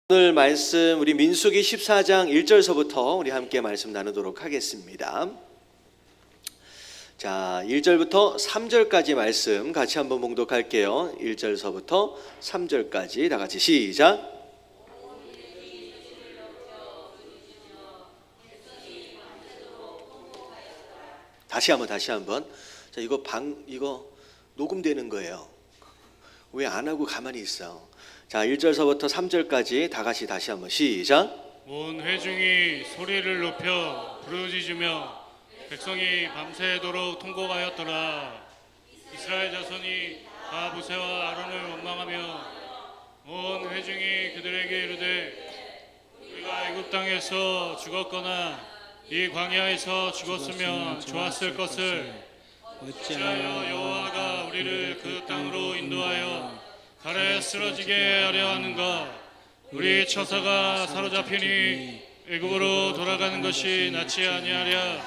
오늘 말씀 우리 민수기 14장 1절서부터 우리 함께 말씀 나누도록 하겠습니다. 자, 1절부터 3절까지 말씀 같이 한번 봉독할게요. 1절서부터 3절까지 다 같이 시작. 다시 한번. 자, 이거 녹음되는 거예요. 왜 안 하고 가만히 있어? 자, 1절서부터 3절까지 다 같이 다시 한번 시작. 온 회중이 소리를 높여 부르짖으며 백성이 밤새도록 통곡하였더라. 이스라엘 자손이 다 모세와 아론을 원망하며 온 회중이 그들에게 이르되 우리가 애굽 땅에서 죽었거나 이 광야에서 죽었으면 좋았을 것을 어찌하여 여호와가 우리를 그 땅으로 인도하여 칼에 쓰러지게 하려 하는가? 우리 처사가 사로잡히니 애굽으로 돌아가는 것이 낫지 아니하랴.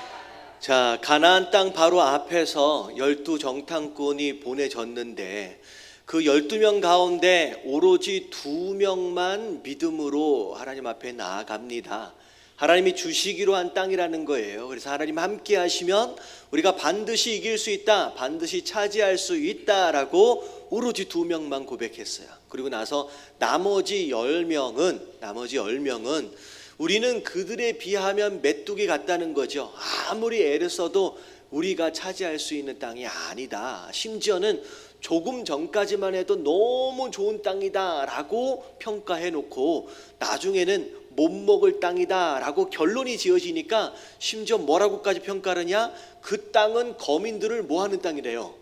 자, 가나안 땅 바로 앞에서 12정탐꾼이 보내졌는데 그 12명 가운데 오로지 2명만 믿음으로 하나님 앞에 나아갑니다. 하나님이 주시기로 한 땅이라는 거예요. 그래서 하나님 함께 하시면 우리가 반드시 이길 수 있다, 반드시 차지할 수 있다라고 오로지 2명만 고백했어요. 그리고 나서 나머지 10명은 우리는 그들에 비하면 메뚜기 같다는 거죠. 아무리 애를 써도 우리가 차지할 수 있는 땅이 아니다. 심지어는 조금 전까지만 해도 너무 좋은 땅이다 라고 평가해 놓고 나중에는 못 먹을 땅이다 라고 결론이 지어지니까 심지어 뭐라고까지 평가하느냐? 그 땅은 거민들을 뭐 하는 땅이래요?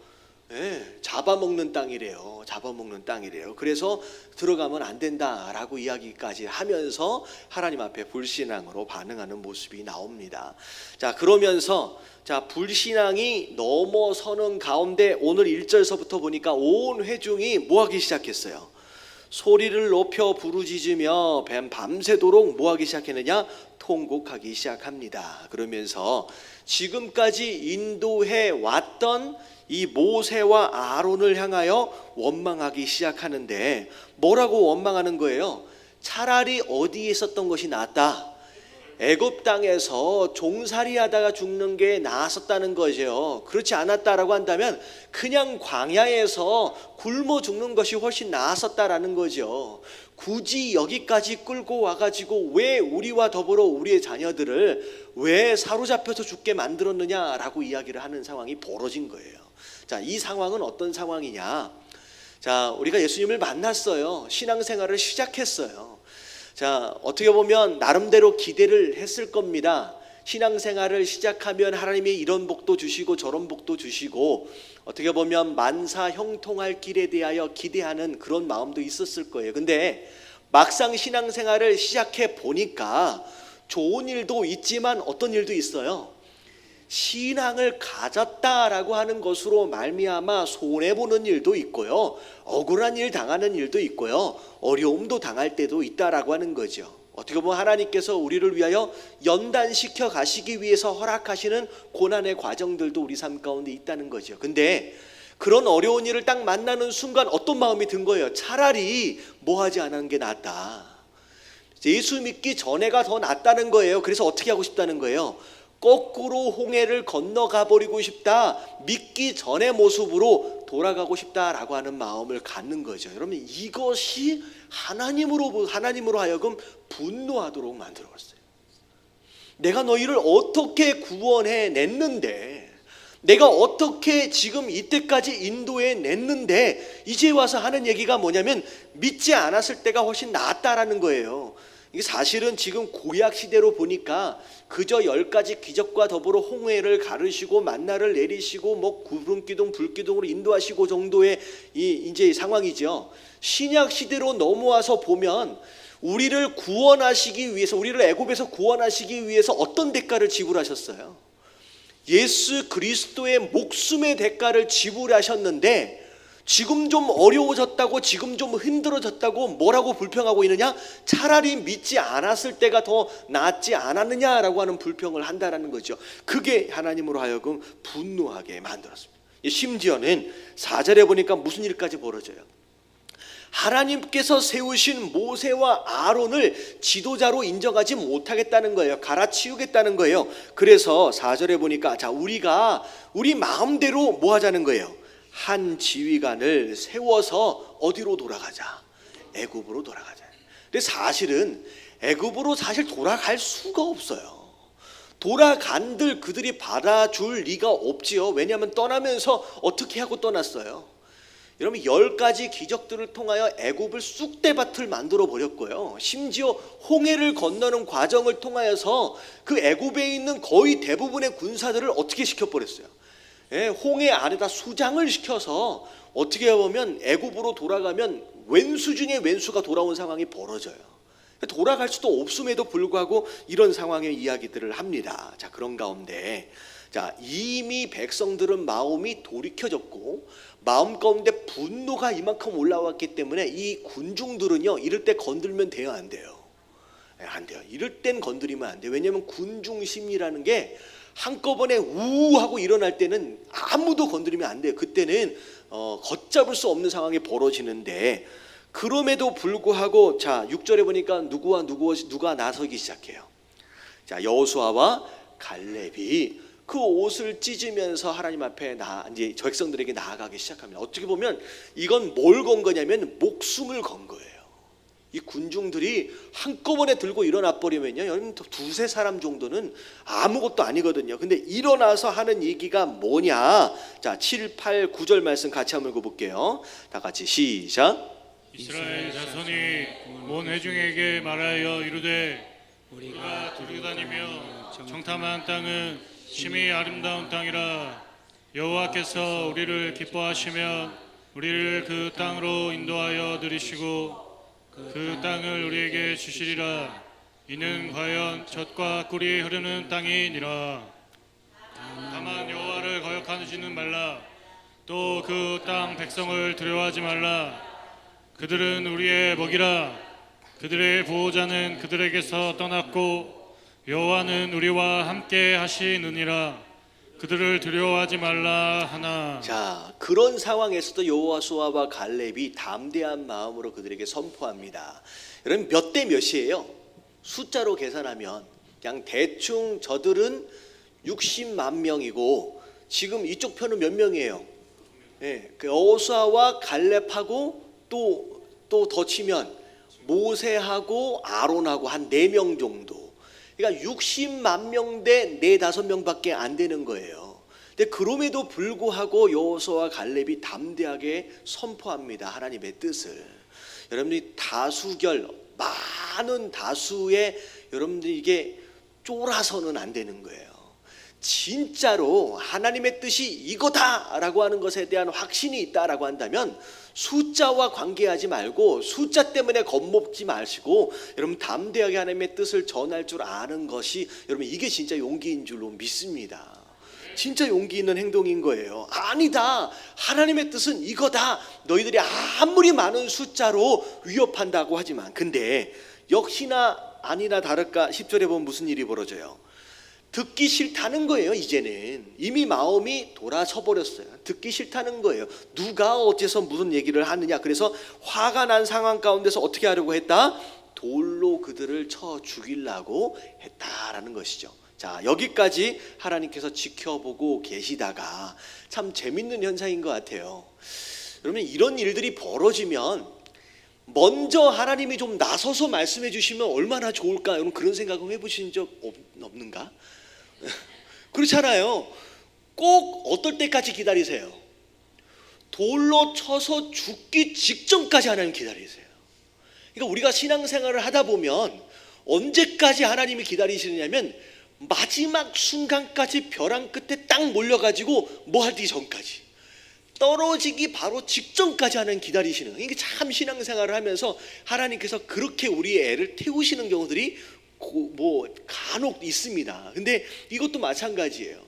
잡아먹는 땅이래요. 그래서 들어가면 안 된다라고 이야기까지 하면서 하나님 앞에 불신앙으로 반응하는 모습이 나옵니다. 자, 그러면서 불신앙이 넘어서는 가운데 오늘 1절서부터 보니까 온 회중이 뭐 하기 시작했어요? 소리를 높여 부르짖으며 밤새도록 뭐 하기 시작했느냐? 통곡하기 시작합니다. 그러면서 지금까지 인도해 왔던 이 모세와 아론을 향하여 원망하기 시작하는데 뭐라고 원망하는 거예요? 차라리 어디에 있었던 것이 낫다. 애굽 땅에서 종살이하다가 죽는 게 나았었다는 거죠. 그렇지 않았다라고 한다면 그냥 광야에서 굶어 죽는 것이 훨씬 나았었다라는 거죠. 굳이 여기까지 끌고 와가지고 왜 우리와 더불어 우리의 자녀들을 왜 사로잡혀서 죽게 만들었느냐라고 이야기를 하는 상황이 벌어진 거예요. 자, 이 상황은 어떤 상황이냐? 자, 우리가 예수님을 만났어요. 신앙생활을 시작했어요. 자, 어떻게 보면 나름대로 기대를 했을 겁니다. 신앙생활을 시작하면 하나님이 이런 복도 주시고 저런 복도 주시고 어떻게 보면 만사 형통할 길에 대하여 기대하는 그런 마음도 있었을 거예요. 근데 막상 신앙생활을 시작해 보니까 좋은 일도 있지만 어떤 일도 있어요. 신앙을 가졌다라고 하는 것으로 말미암아 손해보는 일도 있고요, 억울한 일 당하는 일도 있고요, 어려움도 당할 때도 있다라고 하는 거죠. 어떻게 보면 하나님께서 우리를 위하여 연단시켜 가시기 위해서 허락하시는 고난의 과정들도 우리 삶 가운데 있다는 거죠. 근데 그런 어려운 일을 딱 만나는 순간 어떤 마음이 든 거예요? 차라리 뭐 하지 않은 게 낫다. 예수 믿기 전에가 더 낫다는 거예요. 그래서 어떻게 하고 싶다는 거예요? 거꾸로 홍해를 건너가 버리고 싶다, 믿기 전의 모습으로 돌아가고 싶다라고 하는 마음을 갖는 거죠. 여러분, 이것이 하나님으로 하여금 분노하도록 만들어갔어요. 내가 너희를 어떻게 구원해 냈는데, 내가 어떻게 지금 이때까지 인도해 냈는데 이제 와서 하는 얘기가 뭐냐면 믿지 않았을 때가 훨씬 낫다라는 거예요. 이게 사실은 지금 구약 시대로 보니까 그저 10가지 기적과 더불어 홍해를 가르시고 만나를 내리시고 뭐 구름기둥 불기둥으로 인도하시고 정도의 이제 상황이죠. 신약 시대로 넘어와서 보면 우리를 구원하시기 위해서, 우리를 애굽에서 구원하시기 위해서 어떤 대가를 지불하셨어요? 예수 그리스도의 목숨의 대가를 지불하셨는데 지금 좀 어려워졌다고, 지금 좀 힘들어졌다고 뭐라고 불평하고 있느냐? 차라리 믿지 않았을 때가 더 낫지 않았느냐라고 하는 불평을 한다라는 거죠. 그게 하나님으로 하여금 분노하게 만들었습니다. 심지어는 4절에 보니까 무슨 일까지 벌어져요? 하나님께서 세우신 모세와 아론을 지도자로 인정하지 못하겠다는 거예요. 갈아치우겠다는 거예요. 그래서 4절에 보니까 자, 우리가 우리 마음대로 뭐 하자는 거예요? 한 지휘관을 세워서 어디로 돌아가자? 애굽으로 돌아가자. 근데 사실은 애굽으로 사실 돌아갈 수가 없어요. 돌아간들 그들이 받아줄 리가 없지요. 왜냐하면 떠나면서 어떻게 하고 떠났어요? 여러분 10가지 기적들을 통하여 애굽을 쑥대밭을 만들어 버렸고요. 심지어 홍해를 건너는 과정을 통하여서 그 애굽에 있는 거의 대부분의 군사들을 어떻게 시켜버렸어요? 홍해 안에다 수장을 시켜서 어떻게 보면 애굽으로 돌아가면 왼수 중에 왼수가 돌아온 상황이 벌어져요. 돌아갈 수도 없음에도 불구하고 이런 상황의 이야기들을 합니다. 자, 그런 가운데 자, 이미 백성들은 마음이 돌이켜졌고 마음 가운데 분노가 이만큼 올라왔기 때문에 이 군중들은요, 이럴 때 건들면 돼요, 안 돼요? 안 돼요. 이럴 땐 건드리면 안 돼요. 왜냐하면 군중 심리라는 게 한꺼번에 우하고 일어날 때는 아무도 건드리면 안 돼요. 그때는 걷잡을 수 없는 상황이 벌어지는데, 그럼에도 불구하고 자 6절에 보니까 누가 나서기 시작해요. 자, 여호수아와 갈렙이 그 옷을 찢으면서 하나님 앞에 이제 백성들에게 나아가기 시작합니다. 어떻게 보면 이건 뭘 건 거냐면 목숨을 건 거예요. 이 군중들이 한꺼번에 들고 일어나 버리면요, 여러분 두세 사람 정도는 아무것도 아니거든요. 근데 일어나서 하는 얘기가 뭐냐? 자, 7, 8, 9절 말씀 같이 한번 읽어볼게요. 다 같이 시작. 이스라엘 자손이 온 회중에게 말하여 이르되 우리가 두루다니며 정탐한 땅은 심히 아름다운 땅이라. 여호와께서 우리를 기뻐하시면 우리를 그 땅으로 인도하여 들이시고 그 땅을 우리에게 주시리라. 이는 과연 젖과 꿀이 흐르는 땅이니라. 다만 여호와를 거역하지는 말라. 또 그 땅 백성을 두려워하지 말라. 그들은 우리의 먹이라. 그들의 보호자는 그들에게서 떠났고 여호와는 우리와 함께 하시느니라. 그들을 두려워하지 말라 하나. 자, 그런 상황에서도 여호수아와 갈렙이 담대한 마음으로 그들에게 선포합니다. 여러분 몇 대 몇이에요? 숫자로 계산하면 그냥 대충 저들은 60만 명이고 지금 이쪽 편은 몇 명이에요? 그 여호수아와 갈렙하고 또 더 치면 모세하고 아론하고 한 4명 정도. 그러니까 60만 명 대 4-5명밖에 안 되는 거예요. 근데 그럼에도 불구하고 여호수아와 갈렙이 담대하게 선포합니다. 하나님의 뜻을. 여러분들이 다수결, 많은 다수의 여러분들이 이게 쫄아서는 안 되는 거예요. 진짜로 하나님의 뜻이 이거다라고 하는 것에 대한 확신이 있다라고 한다면 숫자와 관계하지 말고 숫자 때문에 겁먹지 마시고 여러분 담대하게 하나님의 뜻을 전할 줄 아는 것이 여러분 이게 진짜 용기인 줄로 믿습니다. 진짜 용기 있는 행동인 거예요. 아니다, 하나님의 뜻은 이거다. 너희들이 아무리 많은 숫자로 위협한다고 하지만, 근데 역시나 아니나 다를까 10절에 보면 무슨 일이 벌어져요? 듣기 싫다는 거예요. 이제는 이미 마음이 돌아서 버렸어요. 듣기 싫다는 거예요. 누가 어째서 무슨 얘기를 하느냐. 그래서 화가 난 상황 가운데서 어떻게 하려고 했다? 돌로 그들을 쳐 죽이려고 했다라는 것이죠. 자, 여기까지 하나님께서 지켜보고 계시다가 참 재밌는 현상인 것 같아요. 여러분 이런 일들이 벌어지면 먼저 하나님이 좀 나서서 말씀해 주시면 얼마나 좋을까? 여러분 그런 생각은 해보신 적 없는가? 그렇잖아요. 꼭 어떨 때까지 기다리세요? 돌로 쳐서 죽기 직전까지 하나님 기다리세요. 그러니까 우리가 신앙생활을 하다 보면 언제까지 하나님이 기다리시느냐면 마지막 순간까지 벼랑 끝에 딱 몰려가지고 뭐 하기 전까지, 떨어지기 바로 직전까지 하나님 기다리시는, 이게 참 신앙생활을 하면서 하나님께서 그렇게 우리의 애를 태우시는 경우들이 뭐 간혹 있습니다. 근데 이것도 마찬가지예요.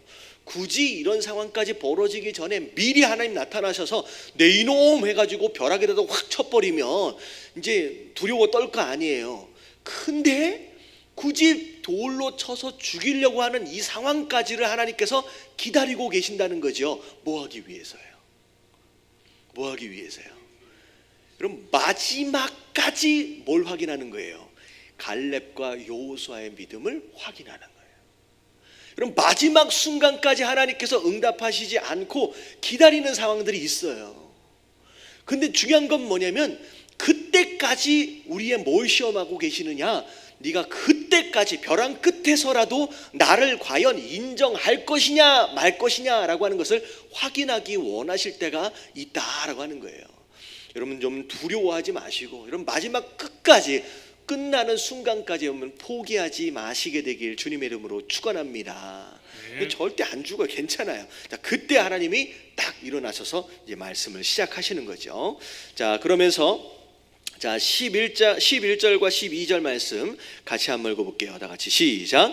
굳이 이런 상황까지 벌어지기 전에 미리 하나님 나타나셔서 내 이놈 해가지고 벼락에다가 확 쳐버리면 이제 두려워 떨 거 아니에요. 근데 굳이 돌로 쳐서 죽이려고 하는 이 상황까지를 하나님께서 기다리고 계신다는 거죠. 뭐 하기 위해서요? 뭐 하기 위해서요? 그럼 마지막까지 뭘 확인하는 거예요? 갈렙과 여호수아의 믿음을 확인하는 거예요. 그럼 마지막 순간까지 하나님께서 응답하시지 않고 기다리는 상황들이 있어요. 근데 중요한 건 뭐냐면 그때까지 우리의 뭘 시험하고 계시느냐? 네가 그때까지 벼랑 끝에서라도 나를 과연 인정할 것이냐 말 것이냐라고 하는 것을 확인하기 원하실 때가 있다라고 하는 거예요. 여러분 좀 두려워하지 마시고 여러분 마지막 끝까지 끝나는 순간까지 오면 포기하지 마시게 되길 주님의 이름으로 축원합니다. 네. 절대 안 죽어요. 괜찮아요. 자, 그때 하나님이 딱 일어나셔서 이제 말씀을 시작하시는 거죠. 자, 그러면서 자 11절과 12절 말씀 같이 한번 읽어볼게요. 다 같이 시작.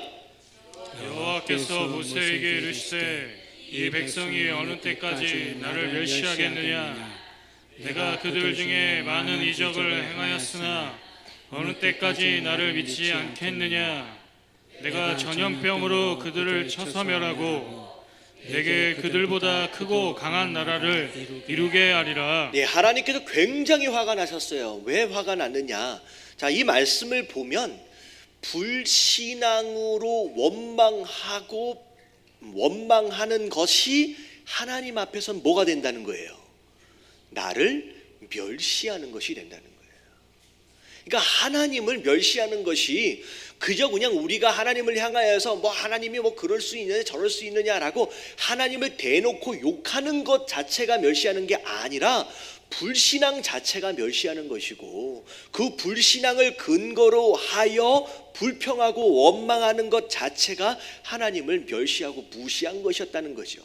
여호와께서 모세에게 이르시되 이 백성이 어느 때까지 나를 멸시하겠느냐? 내가 그들 중에 많은 이적을 행하였으나 어느 때까지 나를 믿지 않겠느냐? 내가 전염병으로 그들을 쳐서 멸하고 내게 그들보다 크고 강한 나라를 이루게 하리라. 네, 하나님께서 굉장히 화가 나셨어요. 왜 화가 났느냐? 자, 이 말씀을 보면 불신앙으로 원망하는 것이 하나님 앞에서는 뭐가 된다는 거예요? 나를 멸시하는 것이 된다는 거예요. 그러니까 하나님을 멸시하는 것이 그저 그냥 우리가 하나님을 향하여서 뭐 하나님이 뭐 그럴 수 있느냐 저럴 수 있느냐라고 하나님을 대놓고 욕하는 것 자체가 멸시하는 게 아니라 불신앙 자체가 멸시하는 것이고 그 불신앙을 근거로 하여 불평하고 원망하는 것 자체가 하나님을 멸시하고 무시한 것이었다는 거죠.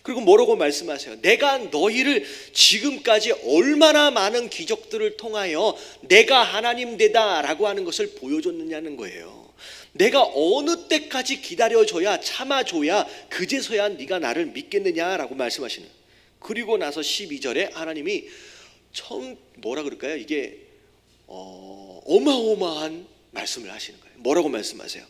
그리고 뭐라고 말씀하세요? 내가 너희를 지금까지 얼마나 많은 기적들을 통하여 내가 하나님 되다라고 하는 것을 보여줬느냐는 거예요. 내가 어느 때까지 기다려줘야 참아줘야 그제서야 네가 나를 믿겠느냐라고 말씀하시는. 그리고 나서 12절에 하나님이 뭐라 그럴까요? 이게 어마어마한 말씀을 하시는 거예요. 뭐라고 말씀하세요?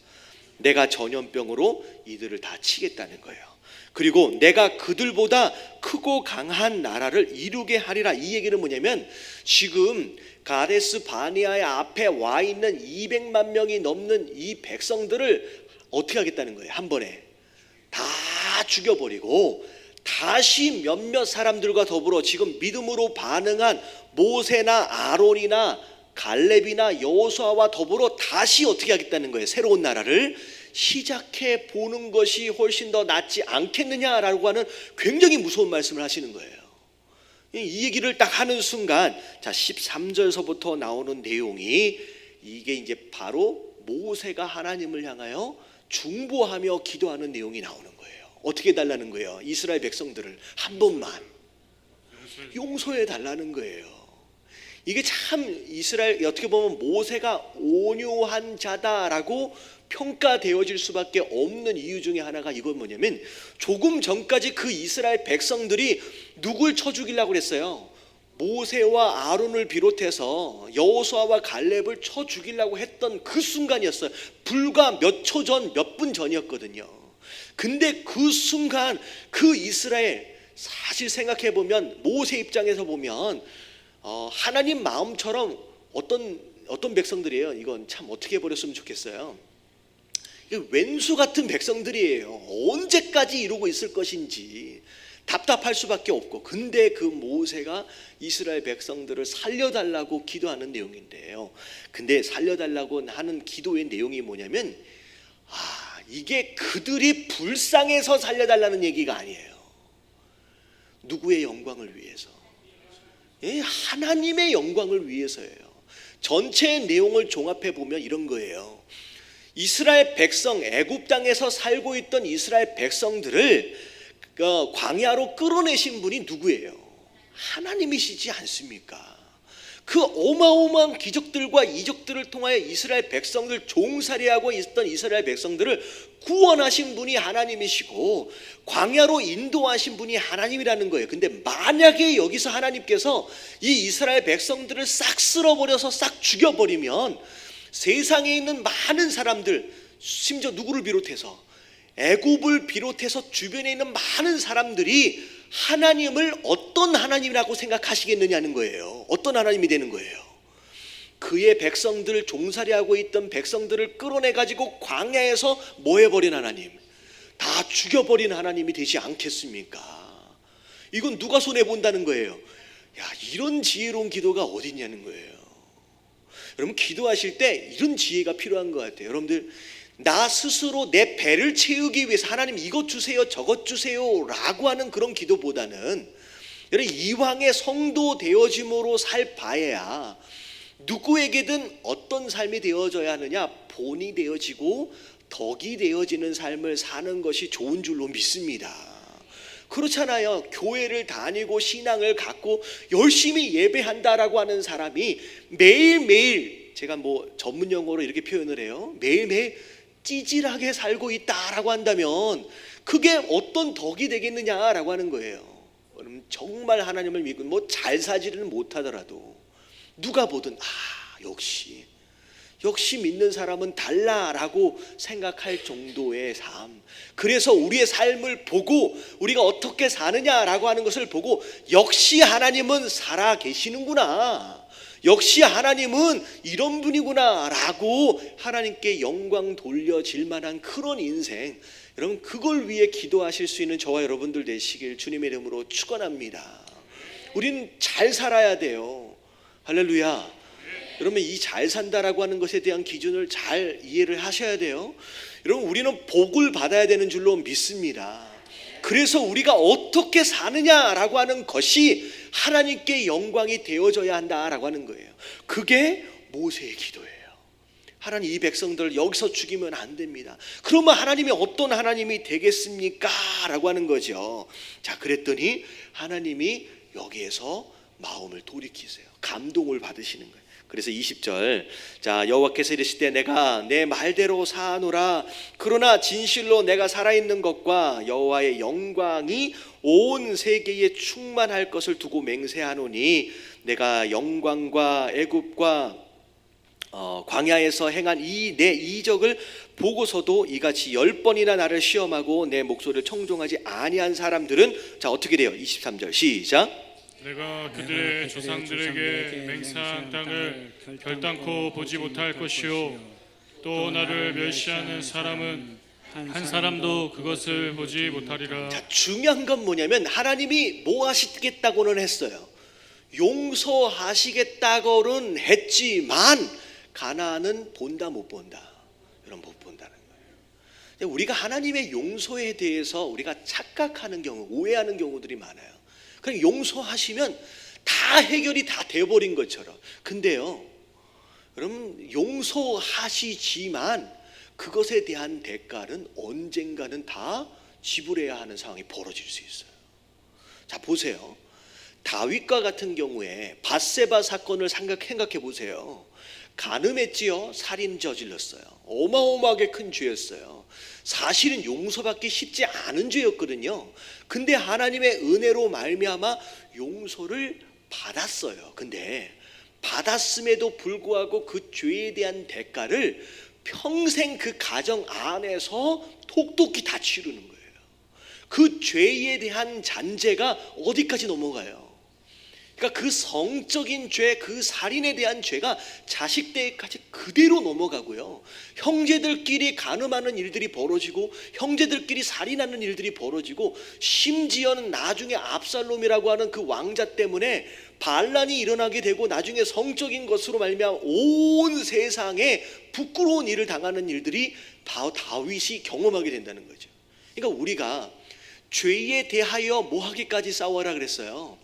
내가 전염병으로 이들을 다 치겠다는 거예요. 그리고 내가 그들보다 크고 강한 나라를 이루게 하리라. 이 얘기는 뭐냐면 지금 가데스 바네아의 앞에 와 있는 200만 명이 넘는 이 백성들을 어떻게 하겠다는 거예요? 한 번에 다 죽여버리고 다시 몇몇 사람들과 더불어 지금 믿음으로 반응한 모세나 아론이나 갈렙이나 여호수아와 더불어 다시 어떻게 하겠다는 거예요? 새로운 나라를 시작해 보는 것이 훨씬 더 낫지 않겠느냐라고 하는 굉장히 무서운 말씀을 하시는 거예요. 이 얘기를 딱 하는 순간 자 13절서부터 나오는 내용이 이게 이제 바로 모세가 하나님을 향하여 중보하며 기도하는 내용이 나오는 거예요. 어떻게 해달라는 거예요? 이스라엘 백성들을 한 번만 용서해 달라는 거예요. 이게 참 이스라엘 어떻게 보면 모세가 온유한 자다라고 평가되어질 수밖에 없는 이유 중에 하나가 이건 뭐냐면 조금 전까지 그 이스라엘 백성들이 누굴 쳐 죽이려고 그랬어요? 모세와 아론을 비롯해서 여호수아와 갈렙을 쳐 죽이려고 했던 그 순간이었어요. 불과 몇 초 전, 몇 분 전이었거든요. 근데 그 순간 그 이스라엘 사실 생각해 보면 모세 입장에서 보면 하나님 마음처럼 어떤 백성들이에요. 이건 참 어떻게 해버렸으면 좋겠어요. 왼수 같은 백성들이에요. 언제까지 이러고 있을 것인지 답답할 수밖에 없고 근데 그 모세가 이스라엘 백성들을 살려달라고 기도하는 내용인데요. 근데 살려달라고 하는 기도의 내용이 뭐냐면 이게 그들이 불쌍해서 살려달라는 얘기가 아니에요. 누구의 영광을 위해서? 하나님의 영광을 위해서예요. 전체의 내용을 종합해 보면 이런 거예요. 이스라엘 백성, 애굽 땅에서 살고 있던 이스라엘 백성들을 광야로 끌어내신 분이 누구예요? 하나님이시지 않습니까? 그 어마어마한 기적들과 이적들을 통하여 이스라엘 백성들 종살이하고 있던 이스라엘 백성들을 구원하신 분이 하나님이시고 광야로 인도하신 분이 하나님이라는 거예요. 근데 만약에 여기서 하나님께서 이 이스라엘 백성들을 싹 쓸어버려서 싹 죽여버리면 세상에 있는 많은 사람들, 심지어 누구를 비롯해서 애굽을 비롯해서 주변에 있는 많은 사람들이 하나님을 어떤 하나님이라고 생각하시겠느냐는 거예요. 어떤 하나님이 되는 거예요. 그의 백성들, 종살이하고 있던 백성들을 끌어내가지고 광야에서 뭐 해버린 하나님, 다 죽여버린 하나님이 되지 않겠습니까? 이건 누가 손해본다는 거예요? 야, 이런 지혜로운 기도가 어디 있냐는 거예요. 여러분, 기도하실 때 이런 지혜가 필요한 것 같아요. 여러분들, 나 스스로 내 배를 채우기 위해서 하나님 이것 주세요 저것 주세요 라고 하는 그런 기도보다는, 여러분, 이왕의 성도 되어짐으로 살 바에야 누구에게든 어떤 삶이 되어져야 하느냐, 본이 되어지고 덕이 되어지는 삶을 사는 것이 좋은 줄로 믿습니다. 그렇잖아요. 교회를 다니고 신앙을 갖고 열심히 예배한다라고 하는 사람이 매일매일, 제가 뭐 전문 용어로 이렇게 표현을 해요, 매일매일 찌질하게 살고 있다라고 한다면 그게 어떤 덕이 되겠느냐라고 하는 거예요. 여러분, 정말 하나님을 믿고 뭐 잘 사지는 못하더라도 누가 보든 역시 믿는 사람은 달라라고 생각할 정도의 삶. 그래서 우리의 삶을 보고 우리가 어떻게 사느냐라고 하는 것을 보고, 역시 하나님은 살아 계시는구나, 역시 하나님은 이런 분이구나 라고 하나님께 영광 돌려질 만한 그런 인생, 여러분, 그걸 위해 기도하실 수 있는 저와 여러분들 되시길 주님의 이름으로 축원합니다. 우리는 잘 살아야 돼요. 할렐루야. 여러분, 이 잘 산다라고 하는 것에 대한 기준을 잘 이해를 하셔야 돼요. 여러분, 우리는 복을 받아야 되는 줄로 믿습니다. 그래서 우리가 어떻게 사느냐라고 하는 것이 하나님께 영광이 되어져야 한다라고 하는 거예요. 그게 모세의 기도예요. 하나님, 이 백성들을 여기서 죽이면 안 됩니다. 그러면 하나님이 어떤 하나님이 되겠습니까? 라고 하는 거죠. 자, 그랬더니 하나님이 여기에서 마음을 돌이키세요. 감동을 받으시는 거예요. 그래서 20절, 자, 여호와께서 이르시되 내가 내 말대로 사노라. 그러나 진실로 내가 살아있는 것과 여호와의 영광이 온 세계에 충만할 것을 두고 맹세하노니 내가 영광과 애굽과 광야에서 행한 이 내 이적을 보고서도 이같이 10번이나 나를 시험하고 내 목소리를 청종하지 아니한 사람들은, 자, 어떻게 돼요? 23절 시작. 내가 그들의 조상들에게 맹세한 땅을 결단코 보지 못할 것이요, 또 나를 멸시하는 사람은 한 사람도 그것을 보지 못하리라. 자, 중요한 건 뭐냐면 하나님이 뭐 하시겠다고는 했어요. 용서하시겠다고는 했지만 가나안은 본다 못 본다? 여러분, 못 본다는 거예요. 우리가 하나님의 용서에 대해서 우리가 착각하는 경우, 오해하는 경우들이 많아요. 그냥 용서하시면 다 해결이 다 돼버린 것처럼. 근데요, 여러분, 용서하시지만 그것에 대한 대가는 언젠가는 다 지불해야 하는 상황이 벌어질 수 있어요. 자, 보세요. 다윗과 같은 경우에 밧세바 사건을 생각해 보세요. 간음했지요. 살인 저질렀어요. 어마어마하게 큰 죄였어요. 사실은 용서받기 쉽지 않은 죄였거든요. 근데 하나님의 은혜로 말미암아 용서를 받았어요. 근데 받았음에도 불구하고 그 죄에 대한 대가를 평생 그 가정 안에서 톡톡히 다 치르는 거예요. 그 죄에 대한 잔재가 어디까지 넘어가요? 그러니까 그 성적인 죄, 그 살인에 대한 죄가 자식들까지 그대로 넘어가고요. 형제들끼리 간음하는 일들이 벌어지고 형제들끼리 살인하는 일들이 벌어지고, 심지어는 나중에 압살롬이라고 하는 그 왕자 때문에 반란이 일어나게 되고 나중에 성적인 것으로 말미암아 온 세상에 부끄러운 일을 당하는 일들이 다 다윗이 경험하게 된다는 거죠. 그러니까 우리가 죄에 대하여 뭐 하기까지 싸워라 그랬어요?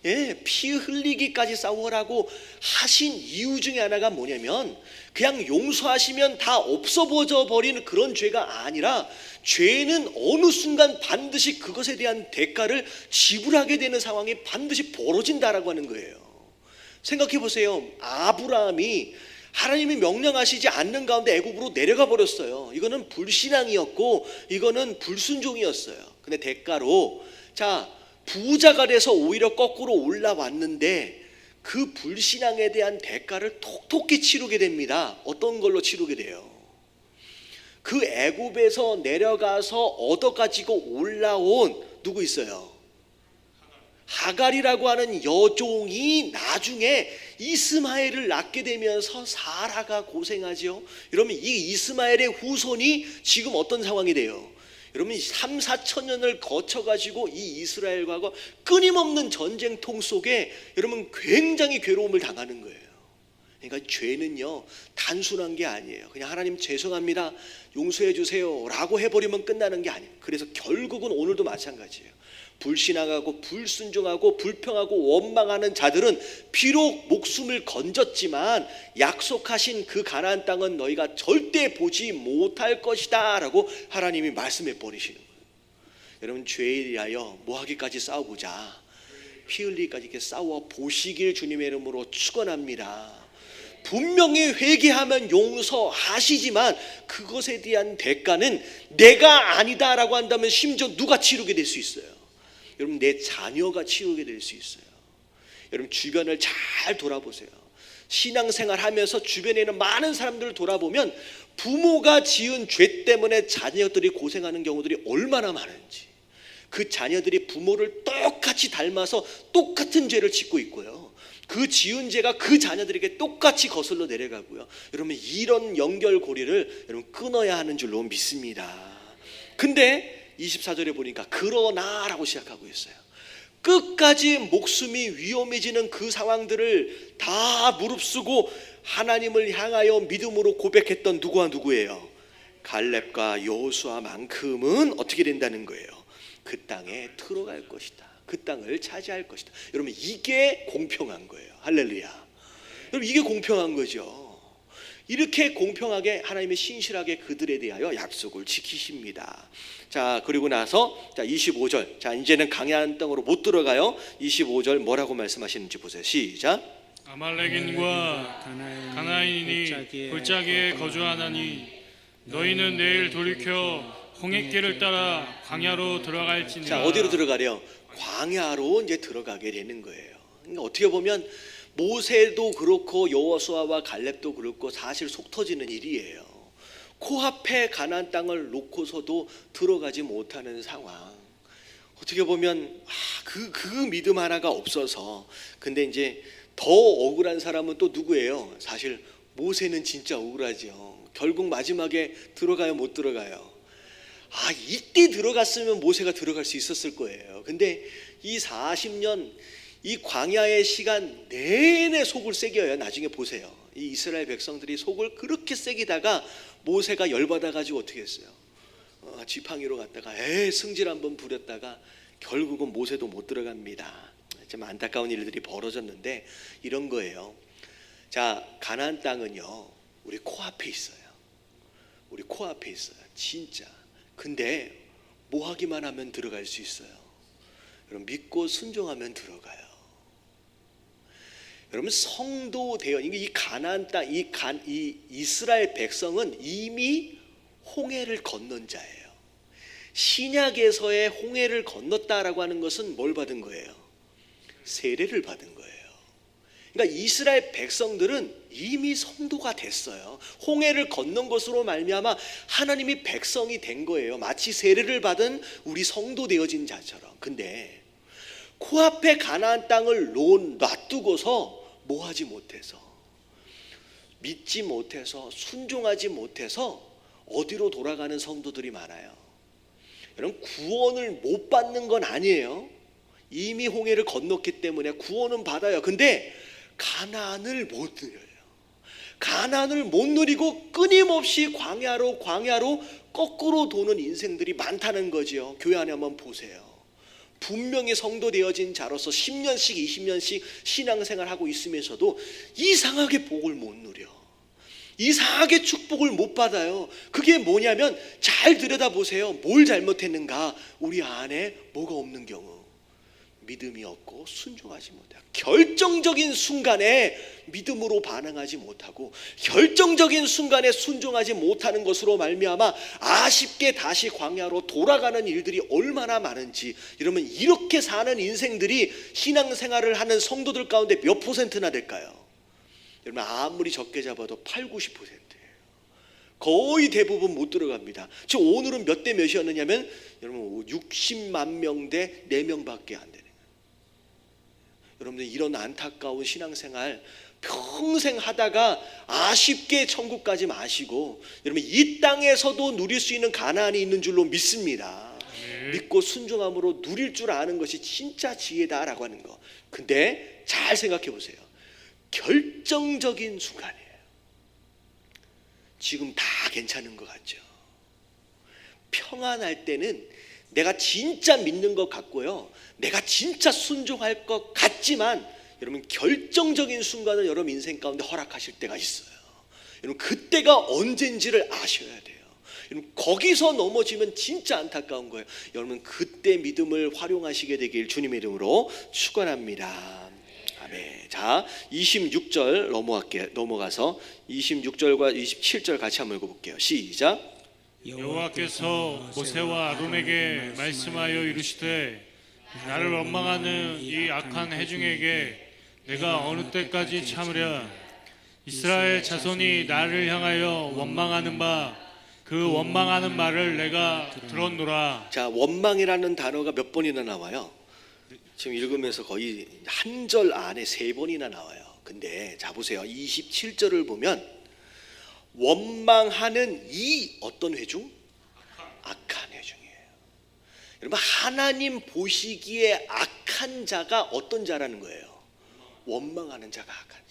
예, 피 흘리기까지 싸우라고 하신 이유 중에 하나가 뭐냐면, 그냥 용서하시면 다 없어져 버리는 그런 죄가 아니라, 죄는 어느 순간 반드시 그것에 대한 대가를 지불하게 되는 상황이 반드시 벌어진다라고 하는 거예요. 생각해 보세요. 아브라함이 하나님이 명령하시지 않는 가운데 애굽으로 내려가 버렸어요. 이거는 불신앙이었고 이거는 불순종이었어요. 근데 대가로, 자, 부자가 돼서 오히려 거꾸로 올라왔는데 그 불신앙에 대한 대가를 톡톡히 치르게 됩니다. 어떤 걸로 치르게 돼요? 그 애굽에서 내려가서 얻어가지고 올라온 누구 있어요? 하갈이라고 하는 여종이 나중에 이스마엘을 낳게 되면서 사라가 고생하죠. 여러분, 이 이스마엘의 후손이 지금 어떤 상황이 돼요? 여러분, 3, 4천 년을 거쳐가지고 이 이스라엘과 끊임없는 전쟁통 속에 여러분 굉장히 괴로움을 당하는 거예요. 그러니까 죄는요 단순한 게 아니에요. 그냥 하나님 죄송합니다, 용서해 주세요 라고 해버리면 끝나는 게 아니에요. 그래서 결국은 오늘도 마찬가지예요. 불신앙하고 불순종하고 불평하고 원망하는 자들은 비록 목숨을 건졌지만 약속하신 그 가나안 땅은 너희가 절대 보지 못할 것이다 라고 하나님이 말씀해 버리시는 거예요. 여러분, 죄에 대하여 뭐하기까지 싸워보자, 피 흘리기까지 이렇게 싸워 보시길 주님의 이름으로 축원합니다. 분명히 회개하면 용서하시지만 그것에 대한 대가는 내가 아니다라고 한다면 심지어 누가 치르게 될 수 있어요? 여러분, 내 자녀가 치르게 될 수 있어요. 여러분, 주변을 잘 돌아보세요. 신앙생활 하면서 주변에 있는 많은 사람들을 돌아보면 부모가 지은 죄 때문에 자녀들이 고생하는 경우들이 얼마나 많은지, 그 자녀들이 부모를 똑같이 닮아서 똑같은 죄를 짓고 있고요, 그 지은 죄가 그 자녀들에게 똑같이 거슬러 내려가고요. 여러분, 이런 연결고리를 여러분 끊어야 하는 줄로 믿습니다. 근데 24절에 보니까 그러나라고 시작하고 있어요. 끝까지 목숨이 위험해지는 그 상황들을 다 무릅쓰고 하나님을 향하여 믿음으로 고백했던 누구와 누구예요? 갈렙과 여호수아만큼은 어떻게 된다는 거예요? 그 땅에 들어갈 것이다, 그 땅을 차지할 것이다. 여러분, 이게 공평한 거예요. 할렐루야. 여러분, 이게 공평한 거죠. 이렇게 공평하게 하나님의 신실하게 그들에 대하여 약속을 지키십니다. 자, 그리고 나서 25절. 자, 이제는 강야한 땅으로 못 들어가요. 25절 뭐라고 말씀하시는지 보세요. 시작. 아말렉인과 가나안인이 골짜기에 거주하나니 너희는 내일 돌이켜 홍해길을 따라 광야로 들어갈지니라. 자, 어디로 들어가래요? 광야로 이제 들어가게 되는 거예요. 그러니까 어떻게 보면 모세도 그렇고 여호수아와 갈렙도 그렇고 사실 속 터지는 일이에요. 코앞에 가나안 땅을 놓고서도 들어가지 못하는 상황. 어떻게 보면 그 믿음 하나가 없어서. 근데 이제 더 억울한 사람은 또 누구예요? 사실 모세는 진짜 억울하죠. 결국 마지막에 들어가요, 못 들어가요? 이때 들어갔으면 모세가 들어갈 수 있었을 거예요. 근데 이 40년 이 광야의 시간 내내 속을 새겨요. 나중에 보세요. 이 이스라엘 백성들이 속을 그렇게 새기다가 모세가 열받아 가지고 어떻게 했어요? 지팡이로 갔다가 승질 한번 부렸다가 결국은 모세도 못 들어갑니다. 좀 안타까운 일들이 벌어졌는데 이런 거예요. 자, 가나안 땅은요 우리 코앞에 있어요. 우리 코앞에 있어요, 진짜. 근데 뭐 하기만 하면 들어갈 수 있어요. 여러분, 믿고 순종하면 들어가요. 여러분, 성도 대원, 이 가나안 땅, 이 이스라엘 백성은 이미 홍해를 건넌 자예요. 신약에서의 홍해를 건넜다라고 하는 것은 뭘 받은 거예요? 세례를 받은 거예요. 그러니까 이스라엘 백성들은 이미 성도가 됐어요. 홍해를 건넌 것으로 말미암아 하나님이 백성이 된 거예요. 마치 세례를 받은 우리 성도 되어진 자처럼. 근데 코앞에 가나안 땅을 놔두고서 뭐하지 못해서, 믿지 못해서, 순종하지 못해서 어디로 돌아가는 성도들이 많아요. 여러분, 구원을 못 받는 건 아니에요. 이미 홍해를 건넜기 때문에 구원은 받아요. 근데 가나안을 못 누려요. 가나안을 못 누리고 끊임없이 광야로 거꾸로 도는 인생들이 많다는 거죠. 교회 안에 한번 보세요. 분명히 성도 되어진 자로서 10년씩 20년씩 신앙생활하고 있으면서도 이상하게 복을 못 누려, 이상하게 축복을 못 받아요. 그게 뭐냐면 잘 들여다보세요. 뭘 잘못했는가? 우리 안에 뭐가 없는 경우, 믿음이 없고 순종하지 못해요. 결정적인 순간에 믿음으로 반응하지 못하고 결정적인 순간에 순종하지 못하는 것으로 말미암아 아쉽게 다시 광야로 돌아가는 일들이 얼마나 많은지. 이러면 이렇게 사는 인생들이 신앙생활을 하는 성도들 가운데 몇 %나 될까요? 여러분, 아무리 적게 잡아도 8, 90%예요. 거의 대부분 못 들어갑니다. 즉 오늘은 몇 대 몇이었느냐면 여러분 60만 명 대 4명밖에 안 되는 거예요. 여러분들 이런 안타까운 신앙생활 평생 하다가 아쉽게 천국 가지 마시고 여러분 이 땅에서도 누릴 수 있는 가나안이 있는 줄로 믿습니다. 믿고 순종함으로 누릴 줄 아는 것이 진짜 지혜다라고 하는 거. 근데 잘 생각해 보세요. 결정적인 순간이에요. 지금 다 괜찮은 것 같죠? 평안할 때는 내가 진짜 믿는 것 같고요, 내가 진짜 순종할 것 같지만 여러분 결정적인 순간을 여러분 인생 가운데 허락하실 때가 있어요. 여러분 그때가 언젠지를 아셔야 돼요. 여러분 거기서 넘어지면 진짜 안타까운 거예요. 여러분 그때 믿음을 활용하시게 되길 주님의 이름으로 축원합니다. 아멘. 자, 26절 넘어가서 26절과 27절 같이 한번 읽어볼게요. 시작. 여호와께서 모세와 아론에게 말씀하여 이르시되 나를 원망하는 이 악한 회중에게 내가 어느 때까지 참으랴. 이스라엘 자손이 나를 향하여 원망하는 바 그 원망하는 말을 내가 들었노라. 자, 원망이라는 단어가 몇 번이나 나와요? 지금 읽으면서 거의 한 절 안에 3번이나 나와요. 근데 자 보세요. 27절을 보면 원망하는 이 어떤 회중? 악한 회중이에요. 여러분 하나님 보시기에 악한 자가 어떤 자라는 거예요? 원망하는 자가 악한 자예요.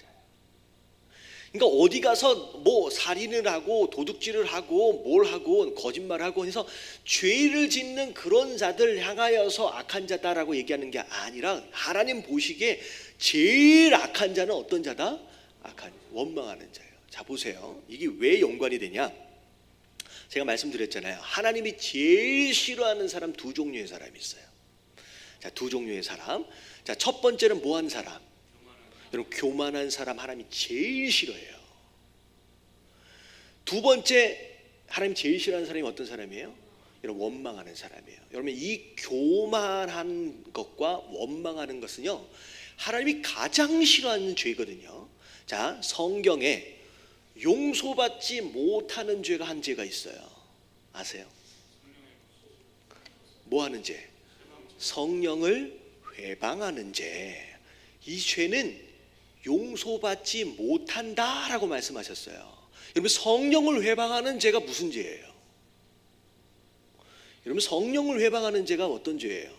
그러니까 어디 가서 뭐 살인을 하고 도둑질을 하고 뭘 하고 거짓말하고 해서 죄를 짓는 그런 자들 향하여서 악한 자다라고 얘기하는 게 아니라 하나님 보시기에 제일 악한 자는 어떤 자다? 악한 원망하는 자예요. 자 보세요. 이게 왜 연관이 되냐? 제가 말씀드렸잖아요. 하나님이 제일 싫어하는 사람 두 종류의 사람이 있어요. 자, 두 종류의 사람. 자, 첫 번째는 뭐 하는 사람? 여러분 교만한 사람 하나님이 제일 싫어해요. 두 번째 하나님 제일 싫어하는 사람이 어떤 사람이에요? 여러분 원망하는 사람이에요. 여러분 이 교만한 것과 원망하는 것은요 하나님이 가장 싫어하는 죄거든요. 자, 성경에 용서받지 못하는 죄가 한 죄가 있어요. 아세요? 뭐 하는 죄? 성령을 회방하는 죄. 이 죄는 용서받지 못한다라고 말씀하셨어요. 여러분 성령을 회방하는 죄가 무슨 죄예요? 여러분 성령을 회방하는 죄가 어떤 죄예요?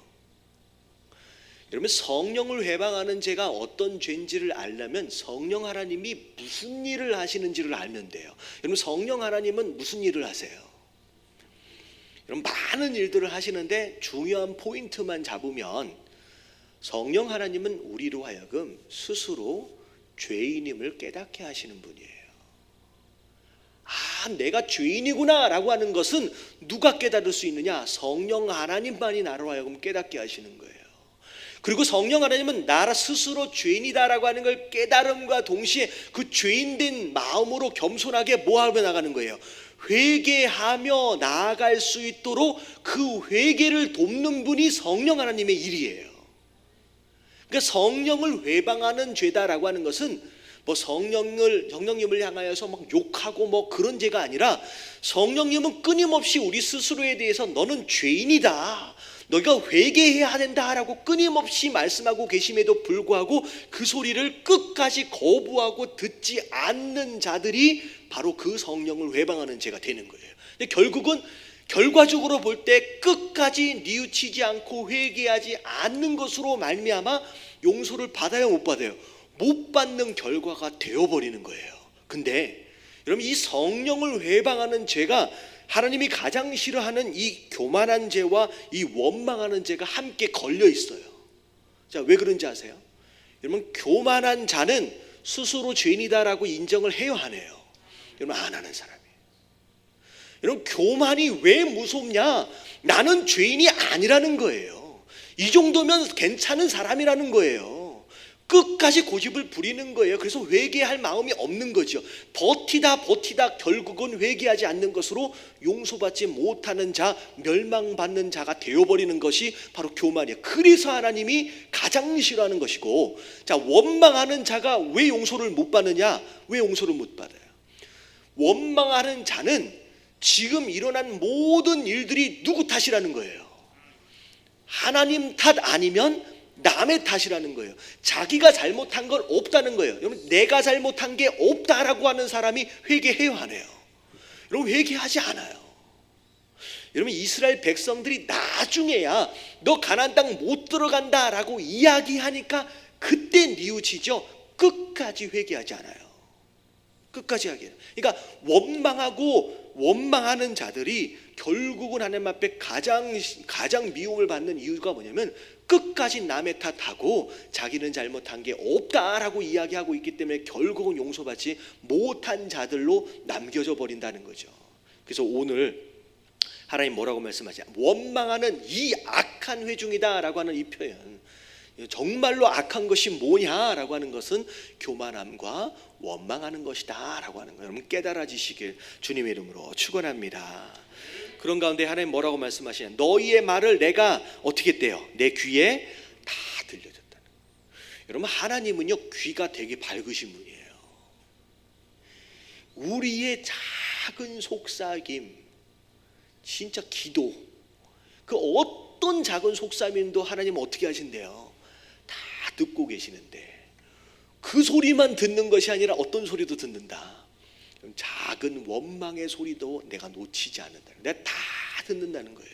여러분 성령을 회방하는 죄가 어떤 죄인지를 알려면 성령 하나님이 무슨 일을 하시는지를 알면 돼요. 여러분 성령 하나님은 무슨 일을 하세요? 여러분 많은 일들을 하시는데 중요한 포인트만 잡으면 성령 하나님은 우리로 하여금 스스로 죄인임을 깨닫게 하시는 분이에요. 아, 내가 죄인이구나 라고 하는 것은 누가 깨달을 수 있느냐? 성령 하나님만이 나로 하여금 깨닫게 하시는 거예요. 그리고 성령 하나님은 나 스스로 죄인이다라고 하는 걸 깨달음과 동시에 그 죄인된 마음으로 겸손하게 뭐하며 나가는 거예요? 회개하며 나아갈 수 있도록 그 회개를 돕는 분이 성령 하나님의 일이에요. 그러니까 성령을 회방하는 죄다라고 하는 것은 뭐 성령님을 향하여서 막 욕하고 뭐 그런 죄가 아니라 성령님은 끊임없이 우리 스스로에 대해서 너는 죄인이다, 너희가 회개해야 된다라고 끊임없이 말씀하고 계심에도 불구하고 그 소리를 끝까지 거부하고 듣지 않는 자들이 바로 그 성령을 회방하는 죄가 되는 거예요. 근데 결국은 결과적으로 볼 때 끝까지 뉘우치지 않고 회개하지 않는 것으로 말미암아 용서를 받아요, 못 받아요? 못 받는 결과가 되어버리는 거예요. 근데 여러분 이 성령을 회방하는 죄가 하나님이 가장 싫어하는 이 교만한 죄와 이 원망하는 죄가 함께 걸려 있어요. 자, 왜 그런지 아세요? 여러분 교만한 자는 스스로 죄인이다라고 인정을 해요, 안 해요? 여러분 안 하는 사람이에요. 여러분 교만이 왜 무섭냐? 나는 죄인이 아니라는 거예요. 이 정도면 괜찮은 사람이라는 거예요. 끝까지 고집을 부리는 거예요. 그래서 회개할 마음이 없는 거죠. 버티다 결국은 회개하지 않는 것으로 용서받지 못하는 자, 멸망받는 자가 되어버리는 것이 바로 교만이에요. 그래서 하나님이 가장 싫어하는 것이고, 자, 원망하는 자가 왜 용서를 못 받느냐? 왜 용서를 못 받아요? 원망하는 자는 지금 일어난 모든 일들이 누구 탓이라는 거예요? 하나님 탓 아니면 남의 탓이라는 거예요. 자기가 잘못한 건 없다는 거예요. 여러분, 내가 잘못한 게 없다라고 하는 사람이 회개해요, 안 해요? 여러분, 회개하지 않아요. 여러분, 이스라엘 백성들이 나중에야 너 가나안 땅 못 들어간다라고 이야기하니까 그때 뉘우치죠. 끝까지 회개하지 않아요. 끝까지 하기에는. 그러니까 원망하는 자들이 결국은 하나님 앞에 가장 미움을 받는 이유가 뭐냐면 끝까지 남의 탓하고 자기는 잘못한 게 없다라고 이야기하고 있기 때문에 결국은 용서받지 못한 자들로 남겨져 버린다는 거죠. 그래서 오늘 하나님 뭐라고 말씀하시냐? 원망하는 이 악한 회중이다라고 하는 이 표현, 정말로 악한 것이 뭐냐라고 하는 것은 교만함과 원망하는 것이다 라고 하는 거예요. 여러분, 깨달아지시길 주님의 이름으로 축원합니다. 그런 가운데 하나님 뭐라고 말씀하시냐? 너희의 말을 내가 어떻게 했대요? 내 귀에 다 들려줬다는 거예요. 여러분, 하나님은요 귀가 되게 밝으신 분이에요. 우리의 작은 속삭임, 진짜 기도, 그 어떤 작은 속삭임도 하나님은 어떻게 하신대요? 다 듣고 계시는데 그 소리만 듣는 것이 아니라 어떤 소리도 듣는다. 작은 원망의 소리도 내가 놓치지 않는다. 내가 다 듣는다는 거예요.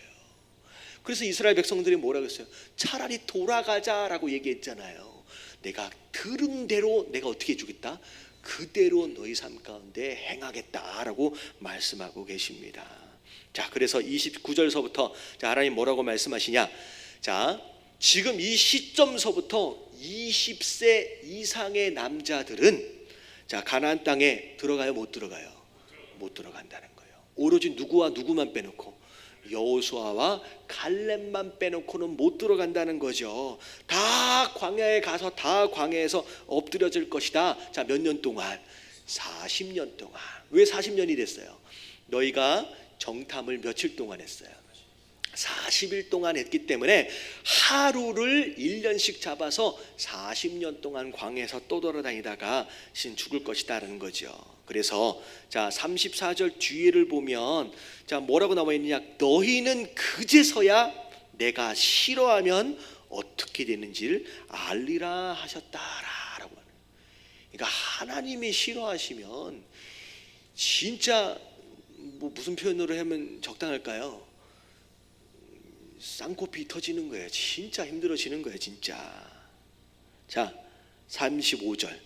그래서 이스라엘 백성들이 뭐라고 했어요? 차라리 돌아가자라고 얘기했잖아요. 내가 들은 대로 내가 어떻게 해주겠다? 그대로 너희 삶 가운데 행하겠다라고 말씀하고 계십니다. 자, 그래서 29절서부터 자, 하나님 뭐라고 말씀하시냐? 자, 지금 이 시점서부터 20세 이상의 남자들은 자, 가나안 땅에 들어가요, 못 들어가요? 못 들어간다는 거예요. 오로지 누구와 누구만 빼놓고 여호수아와 갈렙만 빼놓고는 못 들어간다는 거죠. 다 광야에 가서 다 광야에서 엎드려질 것이다. 자, 몇 년 동안? 40년 동안. 왜 40년이 됐어요? 너희가 정탐을 며칠 동안 했어요? 40일 동안 했기 때문에 하루를 1년씩 잡아서 40년 동안 광야에서 또 돌아다니다가 신 죽을 것이다라는 거죠. 그래서 자, 34절 뒤를 보면 자, 뭐라고 나와 있느냐? 너희는 그제서야 내가 싫어하면 어떻게 되는지를 알리라 하셨다라고 하는. 그러니까 하나님이 싫어하시면 진짜 뭐 무슨 표현으로 하면 적당할까요? 쌍코피 터지는 거예요. 진짜 힘들어지는 거예요, 진짜. 자, 35절.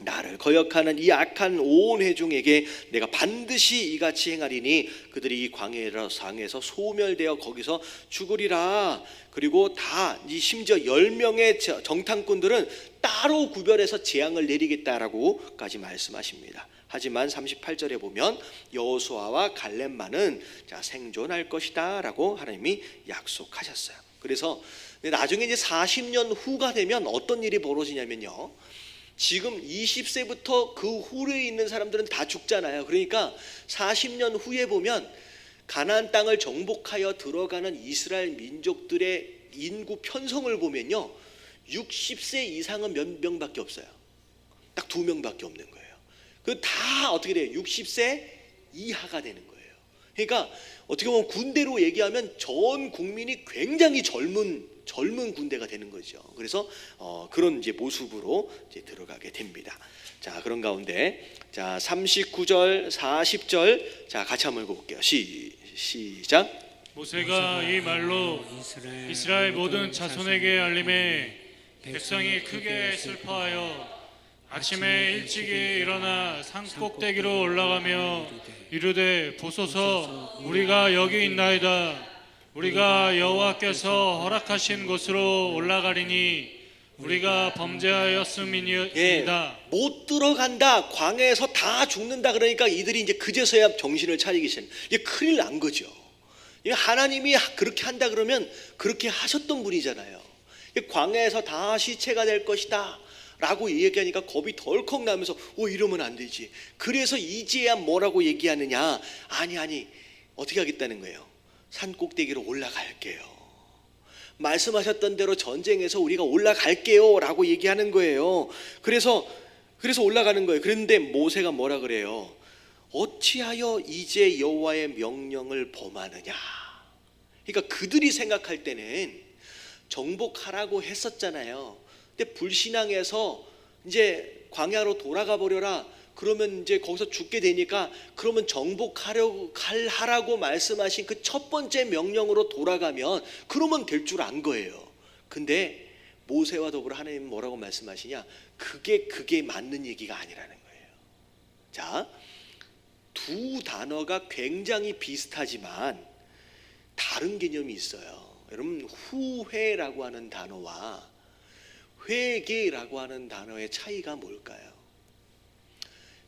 나를 거역하는 이 악한 온 회중에게 내가 반드시 이같이 행하리니 그들이 이 광야에서 소멸되어 거기서 죽으리라. 그리고 다 이 심지어 10명의 정탐꾼들은 따로 구별해서 재앙을 내리겠다라고까지 말씀하십니다. 하지만 38절에 보면 여호수아와 갈렙만은 자, 생존할 것이다라고 하나님이 약속하셨어요. 그래서 나중에 이제 40년 후가 되면 어떤 일이 벌어지냐면요. 지금 20세부터 그 후에 있는 사람들은 다 죽잖아요. 그러니까 40년 후에 보면 가나안 땅을 정복하여 들어가는 이스라엘 민족들의 인구 편성을 보면요. 60세 이상은 몇 명밖에 없어요. 딱 2명밖에 없는 거예요. 그 다 어떻게 돼요? 60세 이하가 되는 거예요. 그러니까 어떻게 보면 군대로 얘기하면 전 국민이 굉장히 젊은 군대가 되는 거죠. 그래서 그런 이제 모습으로 이제 들어가게 됩니다. 자, 그런 가운데 자, 39절, 40절 자, 같이 한번 읽어볼게요. 시작. 모세가 이 말로 이스라엘 모든 자손에게 알림해 백성이 크게 슬퍼하여 아침에 일찍이 일어나 산 꼭대기로 올라가며 이르되 보소서 우리가 여기 있나이다. 우리가 여호와께서 허락하신 곳으로 올라가리니 우리가 범죄하였음이니이다. 예, 못 들어간다. 광야에서 다 죽는다. 그러니까 이들이 이제 그제서야 정신을 차리기 시작. 이게 큰일 난 거죠. 하나님이 그렇게 한다 그러면 그렇게 하셨던 분이잖아요. 광야에서 다 시체가 될 것이다 라고 얘기하니까 겁이 덜컥 나면서 이러면 안 되지. 그래서 이제야 뭐라고 얘기하느냐? 아니 어떻게 하겠다는 거예요? 산 꼭대기로 올라갈게요. 말씀하셨던 대로 전쟁에서 우리가 올라갈게요 라고 얘기하는 거예요. 그래서 올라가는 거예요. 그런데 모세가 뭐라 그래요? 어찌하여 이제 여호와의 명령을 범하느냐? 그러니까 그들이 생각할 때는 정복하라고 했었잖아요. 근데 불신앙에서 이제 광야로 돌아가 버려라. 그러면 이제 거기서 죽게 되니까 그러면 하라고 말씀하신 그 첫 번째 명령으로 돌아가면 그러면 될 줄 안 거예요. 근데 모세와 더불어 하나님은 뭐라고 말씀하시냐? 그게 맞는 얘기가 아니라는 거예요. 자, 두 단어가 굉장히 비슷하지만 다른 개념이 있어요. 여러분, 후회라고 하는 단어와 회개라고 하는 단어의 차이가 뭘까요?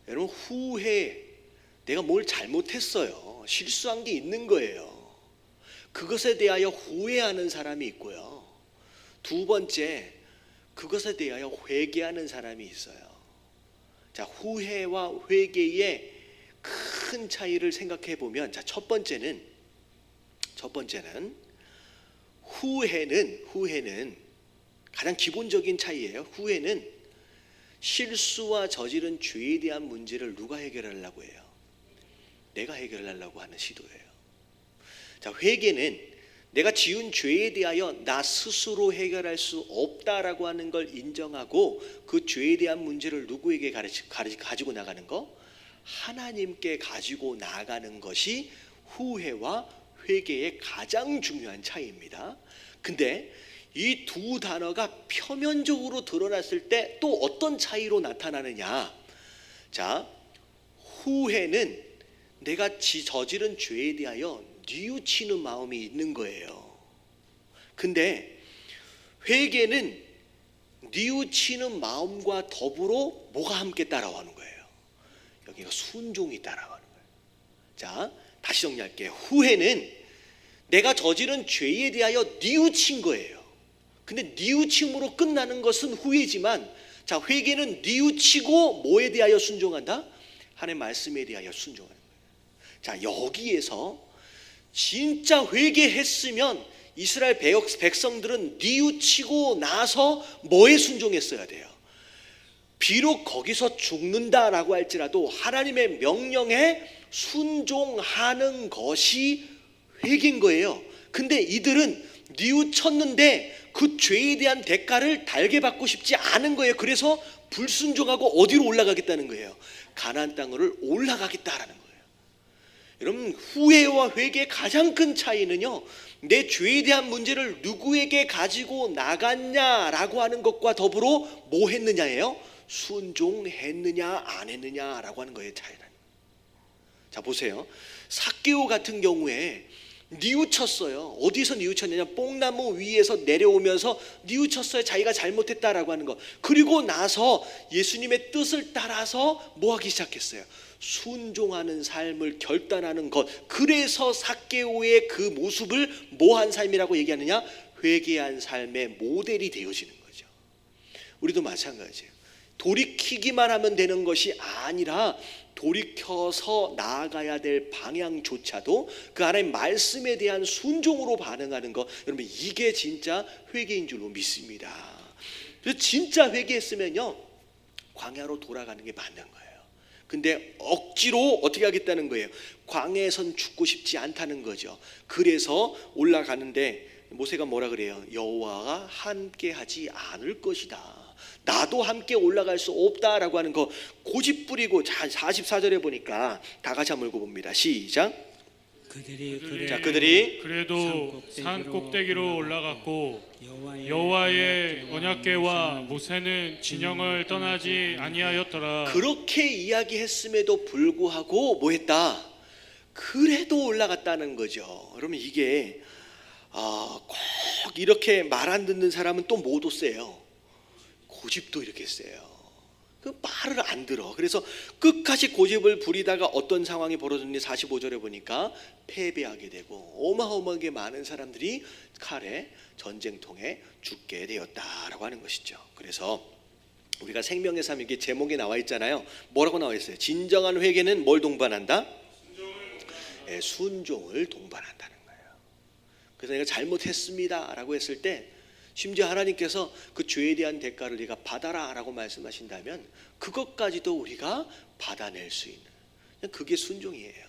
여러분, 후회, 내가 뭘 잘못했어요. 실수한 게 있는 거예요. 그것에 대하여 후회하는 사람이 있고요. 두 번째, 그것에 대하여 회개하는 사람이 있어요. 자, 후회와 회개의 큰 차이를 생각해 보면, 자, 첫 번째는 후회는 가장 기본적인 차이예요. 후회는 실수와 저지른 죄에 대한 문제를 누가 해결하려고 해요? 내가 해결하려고 하는 시도예요. 자, 회개는 내가 지은 죄에 대하여 나 스스로 해결할 수 없다라고 하는 걸 인정하고 그 죄에 대한 문제를 누구에게 가지고 나가는 거? 하나님께 가지고 나가는 것이 후회와 회개의 가장 중요한 차이입니다. 근데 이 두 단어가 표면적으로 드러났을 때 또 어떤 차이로 나타나느냐? 자, 후회는 내가 저지른 죄에 대하여 뉘우치는 마음이 있는 거예요. 근데 회개는 뉘우치는 마음과 더불어 뭐가 함께 따라오는 거예요? 여기가 순종이 따라가는 거예요. 자, 다시 정리할게요. 후회는 내가 저지른 죄에 대하여 뉘우친 거예요. 근데 뉘우침으로 끝나는 것은 후회지만, 자, 회개는 뉘우치고 뭐에 대하여 순종한다? 하나님의 말씀에 대하여 순종하는 거예요. 자, 여기에서 진짜 회개했으면 이스라엘 백성들은 뉘우치고 나서 뭐에 순종했어야 돼요? 비록 거기서 죽는다라고 할지라도 하나님의 명령에 순종하는 것이 회개인 거예요. 근데 이들은 뉘우쳤는데 그 죄에 대한 대가를 달게 받고 싶지 않은 거예요. 그래서 불순종하고 어디로 올라가겠다는 거예요? 가나안 땅으로 올라가겠다라는 거예요. 여러분, 후회와 회개의 가장 큰 차이는요, 내 죄에 대한 문제를 누구에게 가지고 나갔냐라고 하는 것과 더불어 뭐 했느냐예요? 순종했느냐 안 했느냐라고 하는 거예요. 차이는. 자, 보세요. 삭개오 같은 경우에 뉘우쳤어요. 어디서 뉘우쳤느냐? 뽕나무 위에서 내려오면서 뉘우쳤어요. 자기가 잘못했다라고 하는 거. 그리고 나서 예수님의 뜻을 따라서 뭐 하기 시작했어요? 순종하는 삶을 결단하는 것. 그래서 삭개오의 그 모습을 뭐한 삶이라고 얘기하느냐? 회개한 삶의 모델이 되어지는 거죠. 우리도 마찬가지예요. 돌이키기만 하면 되는 것이 아니라 돌이켜서 나아가야 될 방향조차도 그 하나님 말씀에 대한 순종으로 반응하는 것, 여러분, 이게 진짜 회개인 줄로 믿습니다. 그래서 진짜 회개했으면요, 광야로 돌아가는 게 맞는 거예요. 근데 억지로 어떻게 하겠다는 거예요? 광야에선 죽고 싶지 않다는 거죠. 그래서 올라가는데 모세가 뭐라 그래요? 여호와가 함께하지 않을 것이다. 나도 함께 올라갈 수 없다라고 하는 거 고집 부리고. 자, 44절에 보니까 다 같이 한번 읽어봅니다. 시작. 그들이 그래도 산 꼭대기로 올라갔고 여호와의 언약궤와 모세는 진영을 떠나지 아니하였더라. 그렇게 이야기했음에도 불구하고 뭐 했다? 그래도 올라갔다는 거죠. 여러분, 이게 꼭 이렇게 말 안 듣는 사람은 또 못 오세요. 고집도 이렇게 세요. 그 말을 안 들어. 그래서 끝까지 고집을 부리다가 어떤 상황이 벌어졌는지 45절에 보니까 패배하게 되고 어마어마하게 많은 사람들이 칼에 전쟁통에 죽게 되었다라고 하는 것이죠. 그래서 우리가 생명의 삶, 이게 제목에 나와 있잖아요. 뭐라고 나와 있어요? 진정한 회개는 뭘 동반한다? 순종을 동반한다는 거예요. 그래서 내가 잘못했습니다 라고 했을 때 심지어 하나님께서 그 죄에 대한 대가를 네가 받아라 라고 말씀하신다면 그것까지도 우리가 받아낼 수 있는, 그게 순종이에요.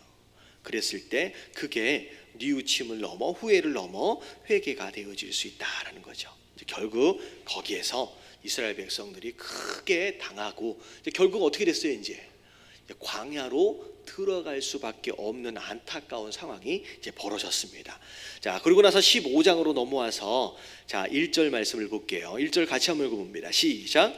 그랬을 때 그게 뉘우침을 넘어 후회를 넘어 회개가 되어질 수 있다라는 거죠. 이제 결국 거기에서 이스라엘 백성들이 크게 당하고 이제 결국 어떻게 됐어요? 이제 광야로 들어갈 수밖에 없는 안타까운 상황이 이제 벌어졌습니다. 자, 그리고 나서 15장으로 넘어와서 자 1절 말씀을 볼게요. 1절 같이 한번 읽어봅니다. 시작.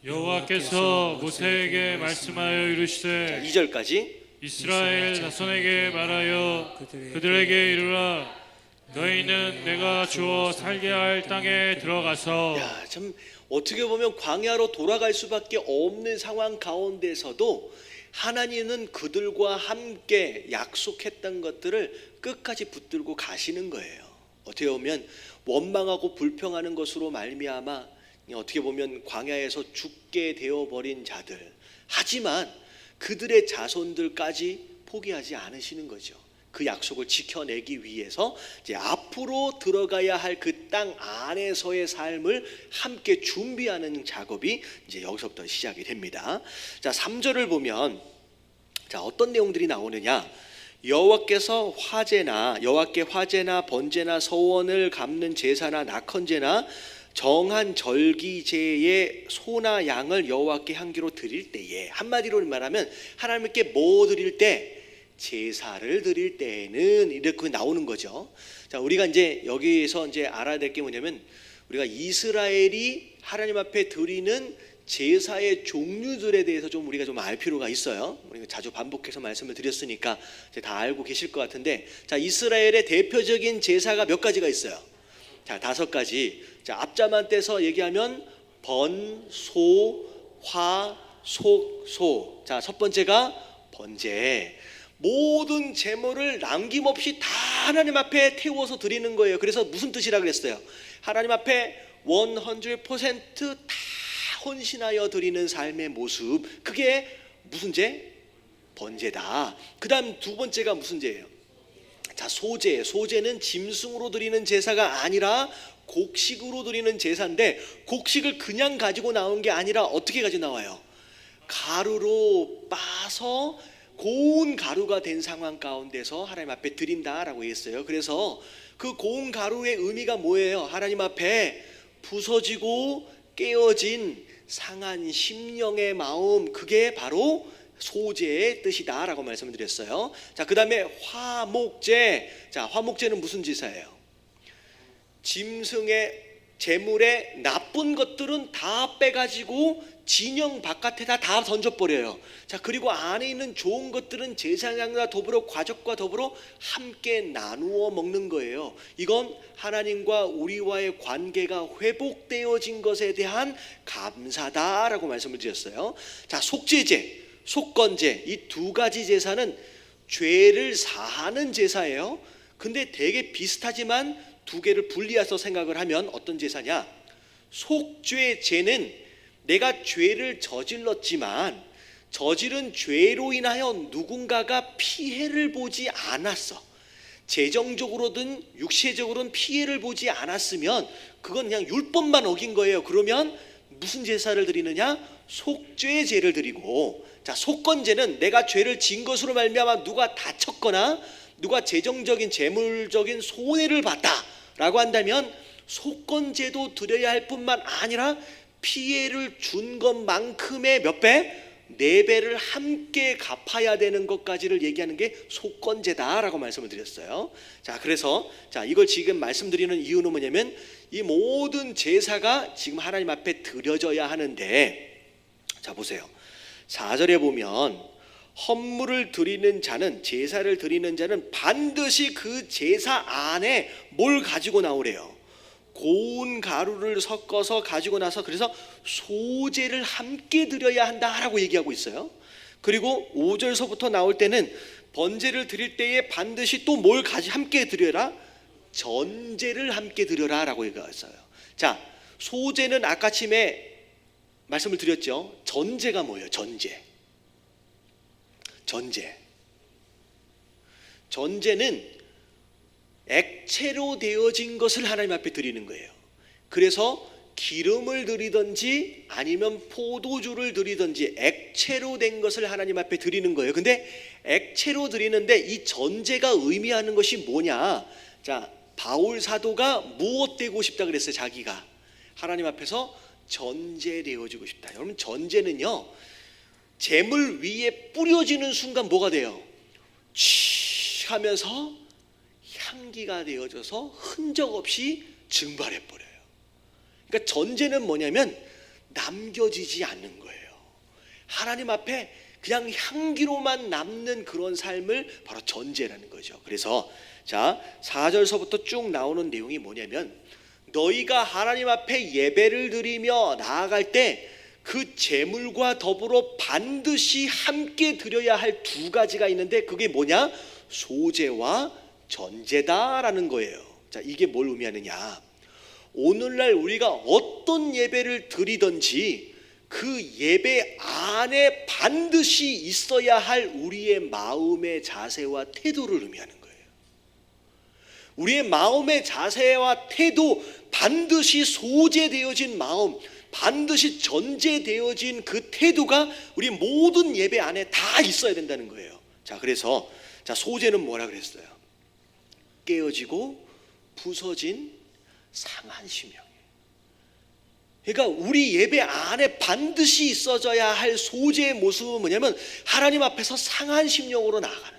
여호와께서 모세에게 말씀하여 이르시되 2절까지 이스라엘 자손에게 말하여 그들에게 이르라 너희는 내가 주어 살게 할 땅에 들어가서 야, 참 어떻게 보면 광야로 돌아갈 수밖에 없는 상황 가운데서도 하나님은 그들과 함께 약속했던 것들을 끝까지 붙들고 가시는 거예요. 어떻게 보면 원망하고 불평하는 것으로 말미암아 어떻게 보면 광야에서 죽게 되어버린 자들, 하지만 그들의 자손들까지 포기하지 않으시는 거죠. 그 약속을 지켜내기 위해서 이제 앞으로 들어가야 할 그 땅 안에서의 삶을 함께 준비하는 작업이 이제 여기서부터 시작이 됩니다. 자, 3절을 보면 자, 어떤 내용들이 나오느냐? 여호와께 화제나 번제나 서원을 갚는 제사나 낙헌제나 정한 절기제의 소나 양을 여호와께 향기로 드릴 때에, 한마디로 말하면 하나님께 뭐 드릴 때? 제사를 드릴 때에는 이렇게 나오는 거죠. 자, 우리가 이제 여기서 이제 알아야 될 게 뭐냐면 우리가 이스라엘이 하나님 앞에 드리는 제사의 종류들에 대해서 좀 우리가 좀 알 필요가 있어요. 우리가 자주 반복해서 말씀을 드렸으니까 이제 다 알고 계실 것 같은데, 자, 이스라엘의 대표적인 제사가 몇 가지가 있어요. 자, 5가지. 자, 앞자만 떼서 얘기하면 번, 소, 화, 속, 소. 자, 첫 번째가 번제. 모든 제물을 남김없이 다 하나님 앞에 태워서 드리는 거예요. 그래서 무슨 뜻이라 그랬어요? 하나님 앞에 100% 다 헌신하여 드리는 삶의 모습, 그게 무슨 제? 번제다. 그 다음 두 번째가 무슨 제예요? 자, 소제. 소제는 짐승으로 드리는 제사가 아니라 곡식으로 드리는 제사인데, 곡식을 그냥 가지고 나온 게 아니라 어떻게 가지고 나와요? 가루로 빻아서 고운 가루가 된 상황 가운데서 하나님 앞에 드린다라고 했어요. 그래서 그 고운 가루의 의미가 뭐예요? 하나님 앞에 부서지고 깨어진 상한 심령의 마음, 그게 바로 소제의 뜻이다라고 말씀을 드렸어요. 자, 그 다음에 화목제. 자, 화목제는 무슨 제사예요? 짐승의 재물의 나쁜 것들은 다 빼가지고 진영 바깥에다 다 던져버려요. 자, 그리고 안에 있는 좋은 것들은 제사장과 더불어 가족과 더불어 함께 나누어 먹는 거예요. 이건 하나님과 우리와의 관계가 회복되어진 것에 대한 감사다라고 말씀을 드렸어요. 자, 속죄제, 속건제, 이 2가지 제사는 죄를 사하는 제사예요. 근데 되게 비슷하지만 2개를 분리해서 생각을 하면 어떤 제사냐? 속죄제는 내가 죄를 저질렀지만 저지른 죄로 인하여 누군가가 피해를 보지 않았어. 재정적으로든 육체적으로는 피해를 보지 않았으면 그건 그냥 율법만 어긴 거예요. 그러면 무슨 제사를 드리느냐? 속죄제를 드리고, 자, 속건제는 내가 죄를 진 것으로 말미암아 누가 다쳤거나 누가 재정적인 재물적인 손해를 봤다라고 한다면 속건제도 드려야 할 뿐만 아니라 피해를 준 것만큼의 몇 배? 4배를 함께 갚아야 되는 것까지를 얘기하는 게 속건제다라고 말씀을 드렸어요. 자, 그래서 자, 이걸 지금 말씀드리는 이유는 뭐냐면 이 모든 제사가 지금 하나님 앞에 드려져야 하는데, 자, 보세요. 4절에 보면 헌물을 드리는 자는, 제사를 드리는 자는 반드시 그 제사 안에 뭘 가지고 나오래요? 고운 가루를 섞어서 가지고 나서, 그래서 소제를 함께 드려야 한다라고 얘기하고 있어요. 그리고 5절서부터 나올 때는 번제를 드릴 때에 반드시 또 뭘 함께 드려라? 전제를 함께 드려라 라고 얘기했어요. 자, 소제는 아까 아침에 말씀을 드렸죠. 전제가 뭐예요? 전제는 액체로 되어진 것을 하나님 앞에 드리는 거예요. 그래서 기름을 드리든지 아니면 포도주를 드리든지 액체로 된 것을 하나님 앞에 드리는 거예요. 근데 액체로 드리는데 이 전제가 의미하는 것이 뭐냐? 자, 바울 사도가 무엇 되고 싶다 그랬어요? 자기가 하나님 앞에서 전제되어지고 싶다. 여러분, 전제는요, 재물 위에 뿌려지는 순간 뭐가 돼요? 치 하면서 향기가 되어져서 흔적 없이 증발해 버려요. 그러니까 전제는 뭐냐면 남겨지지 않는 거예요. 하나님 앞에 그냥 향기로만 남는 그런 삶을 바로 전제라는 거죠. 그래서 자, 4절서부터 쭉 나오는 내용이 뭐냐면, 너희가 하나님 앞에 예배를 드리며 나아갈 때 그 제물과 더불어 반드시 함께 드려야 할 두 가지가 있는데, 그게 뭐냐? 소제와 전제다라는 거예요. 자, 이게 뭘 의미하느냐? 오늘날 우리가 어떤 예배를 드리든지 그 예배 안에 반드시 있어야 할 우리의 마음의 자세와 태도를 의미하는 거예요. 우리의 마음의 자세와 태도, 반드시 소제되어진 마음, 반드시 전제되어진 그 태도가 우리 모든 예배 안에 다 있어야 된다는 거예요. 자, 그래서 자, 소제는 뭐라 그랬어요? 깨어지고 부서진 상한 심령이에요. 그러니까 우리 예배 안에 반드시 있어져야 할 소제의 모습은 뭐냐면 하나님 앞에서 상한 심령으로 나아가는 거예요.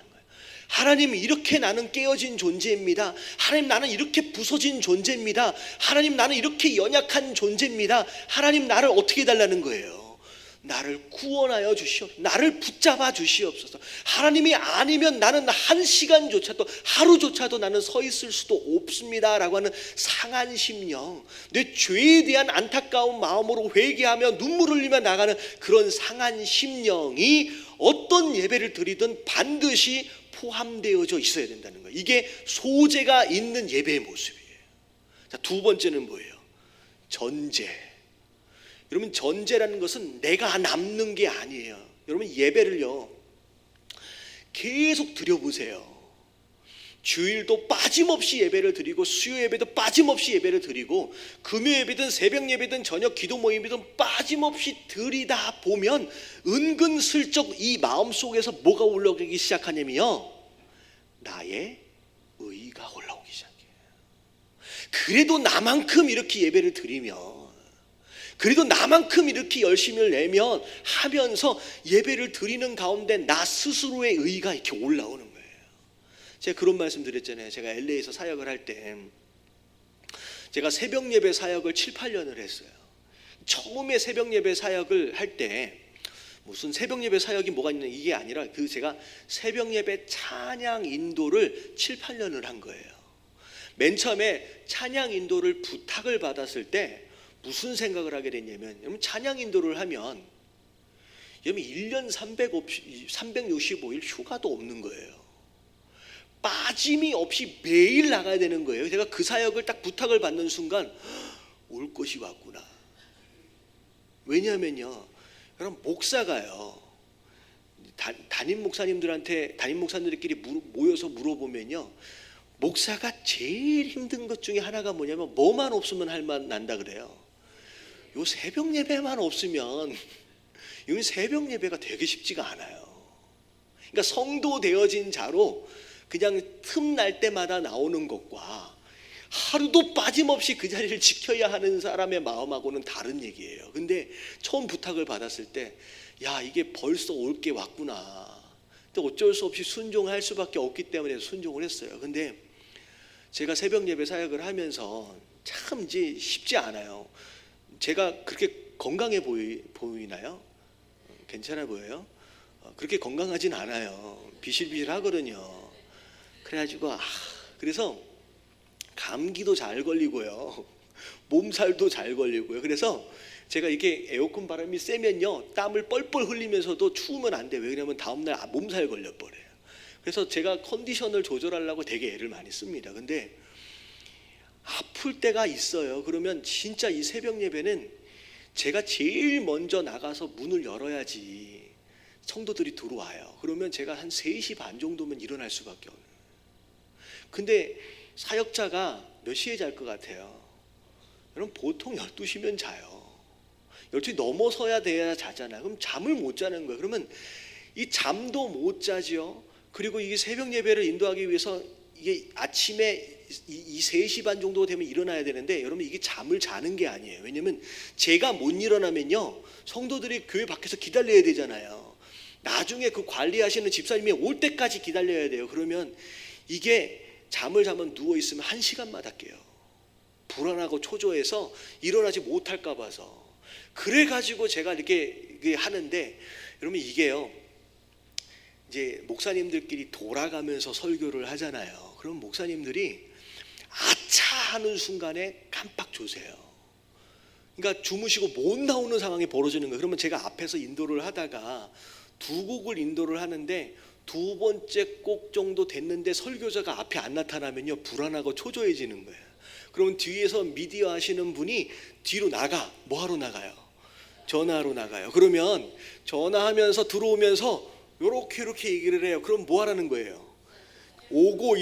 하나님, 이렇게 나는 깨어진 존재입니다. 하나님, 나는 이렇게 부서진 존재입니다. 하나님, 나는 이렇게 연약한 존재입니다. 하나님, 나를 어떻게 해달라는 거예요? 나를 구원하여 주시옵소서. 나를 붙잡아 주시옵소서. 하나님이 아니면 나는 한 시간조차도, 하루조차도 나는 서 있을 수도 없습니다 라고 하는 상한 심령, 내 죄에 대한 안타까운 마음으로 회개하며 눈물을 흘리며 나가는 그런 상한 심령이 어떤 예배를 드리든 반드시 포함되어져 있어야 된다는 거예요. 이게 소제가 있는 예배의 모습이에요. 자, 두 번째는 뭐예요? 전제. 여러분, 전제라는 것은 내가 남는 게 아니에요. 여러분, 예배를요 계속 드려보세요. 주일도 빠짐없이 예배를 드리고, 수요 예배도 빠짐없이 예배를 드리고, 금요 예배든 새벽 예배든 저녁 기도 모임이든 빠짐없이 드리다 보면 은근슬쩍 이 마음속에서 뭐가 올라오기 시작하냐면요, 나의 의가 올라오기 시작해요. 그래도 나만큼 이렇게 예배를 드리면, 그래도 나만큼 이렇게 열심을 내면 하면서 예배를 드리는 가운데 나 스스로의 의가 이렇게 올라오는 거예요. 제가 그런 말씀 드렸잖아요. 제가 LA에서 사역을 할 때 제가 새벽 예배 사역을 7, 8년을 했어요. 처음에 새벽 예배 사역을 할 때 무슨 새벽 예배 사역이 뭐가 있는 이게 아니라, 그 제가 새벽 예배 찬양 인도를 7, 8년을 한 거예요. 맨 처음에 찬양 인도를 부탁을 받았을 때 무슨 생각을 하게 됐냐면, 여러분, 찬양 인도를 하면 여러분 1년 365일 휴가도 없는 거예요. 빠짐이 없이 매일 나가야 되는 거예요. 제가 그 사역을 딱 부탁을 받는 순간 올 것이 왔구나. 왜냐하면요, 여러분, 목사가요, 담임 목사님들끼리 모여서 물어보면요, 목사가 제일 힘든 것 중에 하나가 뭐냐면 뭐만 없으면 할 만 난다 그래요. 요 새벽 예배만 없으면, 이 새벽 예배가 되게 쉽지가 않아요. 그러니까 성도 되어진 자로 그냥 틈날 때마다 나오는 것과 하루도 빠짐없이 그 자리를 지켜야 하는 사람의 마음하고는 다른 얘기예요. 근데 처음 부탁을 받았을 때, 야, 이게 벌써 올 게 왔구나. 또 어쩔 수 없이 순종할 수밖에 없기 때문에 순종을 했어요. 근데 제가 새벽 예배 사역을 하면서 참 이제 쉽지 않아요. 제가 그렇게 건강해 보이나요? 괜찮아 보여요? 그렇게 건강하진 않아요. 비실비실하거든요. 그래가지고 그래서 감기도 잘 걸리고요, 몸살도 잘 걸리고요. 그래서 제가 이게 에어컨 바람이 세면요 땀을 뻘뻘 흘리면서도 추우면 안 돼요. 왜냐하면 다음날 몸살 걸려버려요. 그래서 제가 컨디션을 조절하려고 되게 애를 많이 씁니다. 근데 아플 때가 있어요. 그러면 진짜 이 새벽 예배는 제가 제일 먼저 나가서 문을 열어야지 성도들이 들어와요. 그러면 제가 한 3시 반 정도면 일어날 수밖에 없어요. 근데 사역자가 몇 시에 잘 것 같아요? 여러분 보통 12시면 자요. 12시 넘어서야 돼야 자잖아요. 그럼 잠을 못 자는 거예요. 그러면 이 잠도 못 자지요. 그리고 이게 새벽 예배를 인도하기 위해서 이게 아침에 이 3시 반 정도 되면 일어나야 되는데 여러분 이게 잠을 자는 게 아니에요. 왜냐면 제가 못 일어나면요 성도들이 교회 밖에서 기다려야 되잖아요. 나중에 그 관리하시는 집사님이 올 때까지 기다려야 돼요. 그러면 이게 잠을 자면 누워있으면 1시간마다 깨요. 불안하고 초조해서 일어나지 못할까 봐서. 그래가지고 제가 이렇게 하는데 여러분 이게요 이제 목사님들끼리 돌아가면서 설교를 하잖아요. 그럼 목사님들이 아차 하는 순간에 깜빡 조세요. 그러니까 주무시고 못 나오는 상황이 벌어지는 거예요. 그러면 제가 앞에서 인도를 하다가 2곡을 인도를 하는데 2번째 곡 정도 됐는데 설교자가 앞에 안 나타나면요 불안하고 초조해지는 거예요. 그러면 뒤에서 미디어 하시는 분이 뒤로 나가. 뭐 하러 나가요? 전화하러 나가요. 그러면 전화하면서 들어오면서 이렇게 얘기를 해요. 그럼 뭐 하라는 거예요? 오고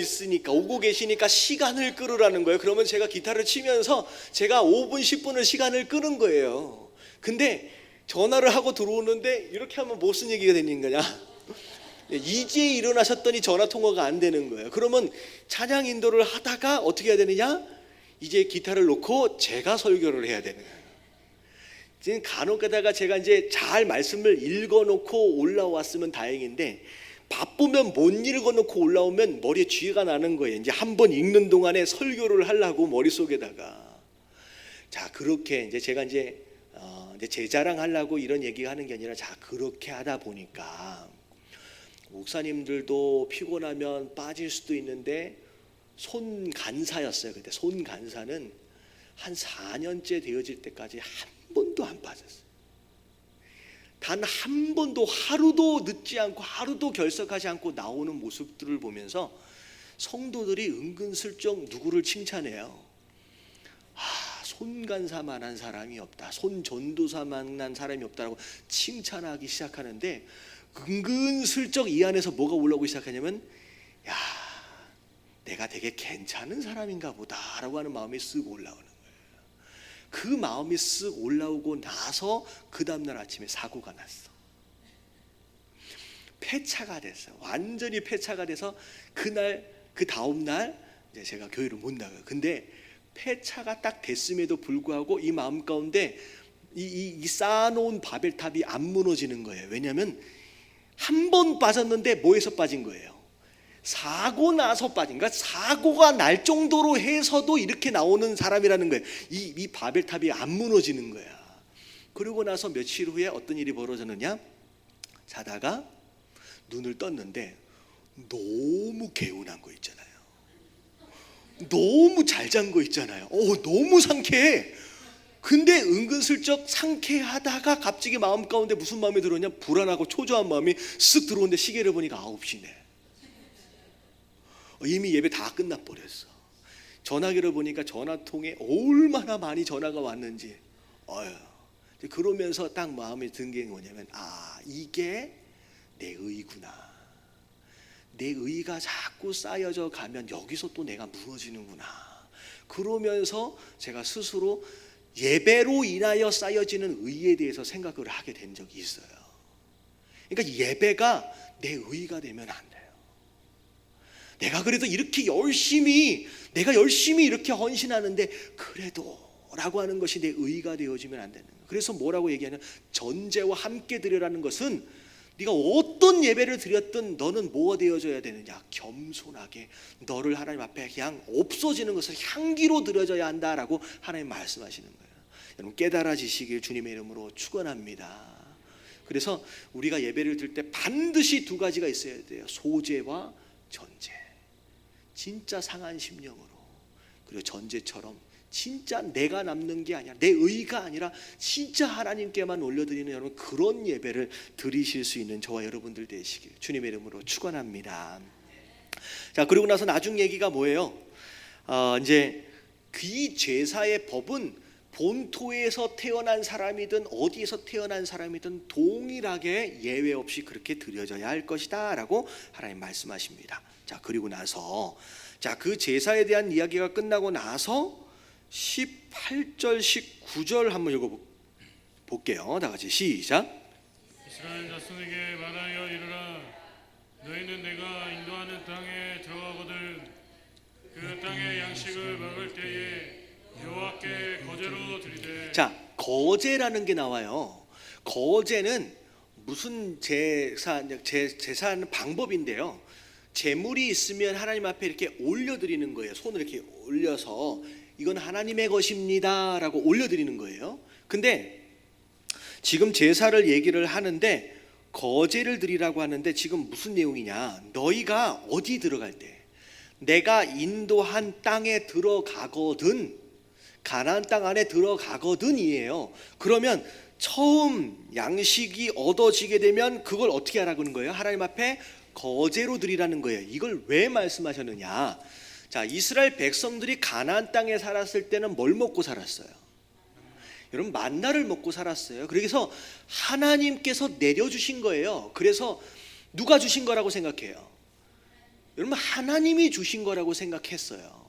계시니까 시간을 끌으라는 거예요. 그러면 제가 기타를 치면서 제가 5분 10분을 시간을 끄는 거예요. 근데 전화를 하고 들어오는데 이렇게 하면 무슨 얘기가 되는 거냐? 이제 일어나셨더니 전화 통화가 안 되는 거예요. 그러면 찬양 인도를 하다가 어떻게 해야 되느냐? 이제 기타를 놓고 제가 설교를 해야 되는 거예요. 지금 간혹 가다가 제가 이제 잘 말씀을 읽어놓고 올라왔으면 다행인데 바쁘면 못 읽어놓고 올라오면 머리에 쥐가 나는 거예요. 이제 한번 읽는 동안에 설교를 하려고 머릿속에다가. 자 그렇게 이제 제가 이제 제 자랑하려고 이런 얘기하는 게 아니라 자 그렇게 하다 보니까 목사님들도 피곤하면 빠질 수도 있는데 손 간사였어요. 그때 손 간사는 한 4년째 되어질 때까지 한 번도 안 빠졌어요. 단 한 번도 하루도 늦지 않고 하루도 결석하지 않고 나오는 모습들을 보면서 성도들이 은근슬쩍 누구를 칭찬해요. 손간사만한 사람이 없다. 손전도사만한 사람이 없다라고 칭찬하기 시작하는데 은근슬쩍 이 안에서 뭐가 올라오기 시작하냐면 야 내가 되게 괜찮은 사람인가 보다라고 하는 마음이 쓱 올라오는 거예요. 그 마음이 쓱 올라오고 나서 그 다음날 아침에 사고가 났어. 폐차가 됐어요. 완전히 폐차가 돼서 그날 그 다음날 이제 제가 교회를 못 나가요. 근데 폐차가 딱 됐음에도 불구하고 이 마음 가운데 이 쌓아놓은 바벨탑이 안 무너지는 거예요. 왜냐하면 한 번 빠졌는데 뭐에서 빠진 거예요? 사고 나서 빠진, 그러니까 사고가 날 정도로 해서도 이렇게 나오는 사람이라는 거예요. 이 바벨탑이 안 무너지는 거야. 그러고 나서 며칠 후에 어떤 일이 벌어졌느냐? 자다가 눈을 떴는데 너무 개운한 거 있잖아요. 너무 잘 잔 거 있잖아요. 너무 상쾌해. 근데 은근슬쩍 상쾌하다가 갑자기 마음 가운데 무슨 마음이 들었냐? 불안하고 초조한 마음이 쓱 들어오는데 시계를 보니까 9시네. 이미 예배 다 끝나버렸어. 전화기를 보니까 전화통에 얼마나 많이 전화가 왔는지. 그러면서 딱 마음에 든 게 뭐냐면 이게 내 의구나. 내 의가 자꾸 쌓여져 가면 여기서 또 내가 무너지는구나. 그러면서 제가 스스로 예배로 인하여 쌓여지는 의에 대해서 생각을 하게 된 적이 있어요. 그러니까 예배가 내 의가 되면 안 돼요. 내가 그래도 이렇게 내가 열심히 이렇게 헌신하는데 그래도 라고 하는 것이 내 의가 되어지면 안 되는 거예요. 그래서 뭐라고 얘기하냐? 전제와 함께 드려라는 것은 네가 어떤 예배를 드렸든 너는 뭐가 되어져야 되느냐? 겸손하게 너를 하나님 앞에 그냥 없어지는 것을 향기로 드려져야 한다라고 하나님 말씀하시는 거예요. 여러분 깨달아지시길 주님의 이름으로 축원합니다. 그래서 우리가 예배를 드릴 때 반드시 2가지가 있어야 돼요. 소재와 전제. 진짜 상한 심령으로, 그리고 전제처럼 진짜 내가 남는 게 아니라 내 의가 아니라 진짜 하나님께만 올려드리는 여러분 그런 예배를 드리실 수 있는 저와 여러분들 되시길 주님의 이름으로 축원합니다. 자 그리고 나서 나중 얘기가 뭐예요? 이제 이 제사의 법은 본토에서 태어난 사람이든 어디에서 태어난 사람이든 동일하게 예외 없이 그렇게 드려져야 할 것이다 라고 하나님 말씀하십니다. 자 그리고 나서 그 제사에 대한 이야기가 끝나고 나서 18절 19절 한번 읽어볼게요. 다 같이 시작. 이스라엘 자손에게 말하여 이르라. 너희는 내가 인도하는 땅에 들어가거든 그 땅의 양식을 먹을 때에 여호와께 거제로 드리되. 자, 거제라는 게 나와요. 거제는 무슨 제사하는 방법인데요. 제물이 있으면 하나님 앞에 이렇게 올려드리는 거예요. 손을 이렇게 올려서 이건 하나님의 것입니다 라고 올려드리는 거예요. 근데 지금 제사를 얘기를 하는데 거제를 드리라고 하는데 지금 무슨 내용이냐, 너희가 어디 들어갈 때 내가 인도한 땅에 들어가거든, 가나안 땅 안에 들어가거든 이에요. 그러면 처음 양식이 얻어지게 되면 그걸 어떻게 하라고 하는 거예요? 하나님 앞에 거제로 드리라는 거예요. 이걸 왜 말씀하셨느냐, 자, 이스라엘 백성들이 가나안 땅에 살았을 때는 뭘 먹고 살았어요? 여러분, 만나를 먹고 살았어요. 그래서 하나님께서 내려주신 거예요. 그래서 누가 주신 거라고 생각해요? 여러분, 하나님이 주신 거라고 생각했어요.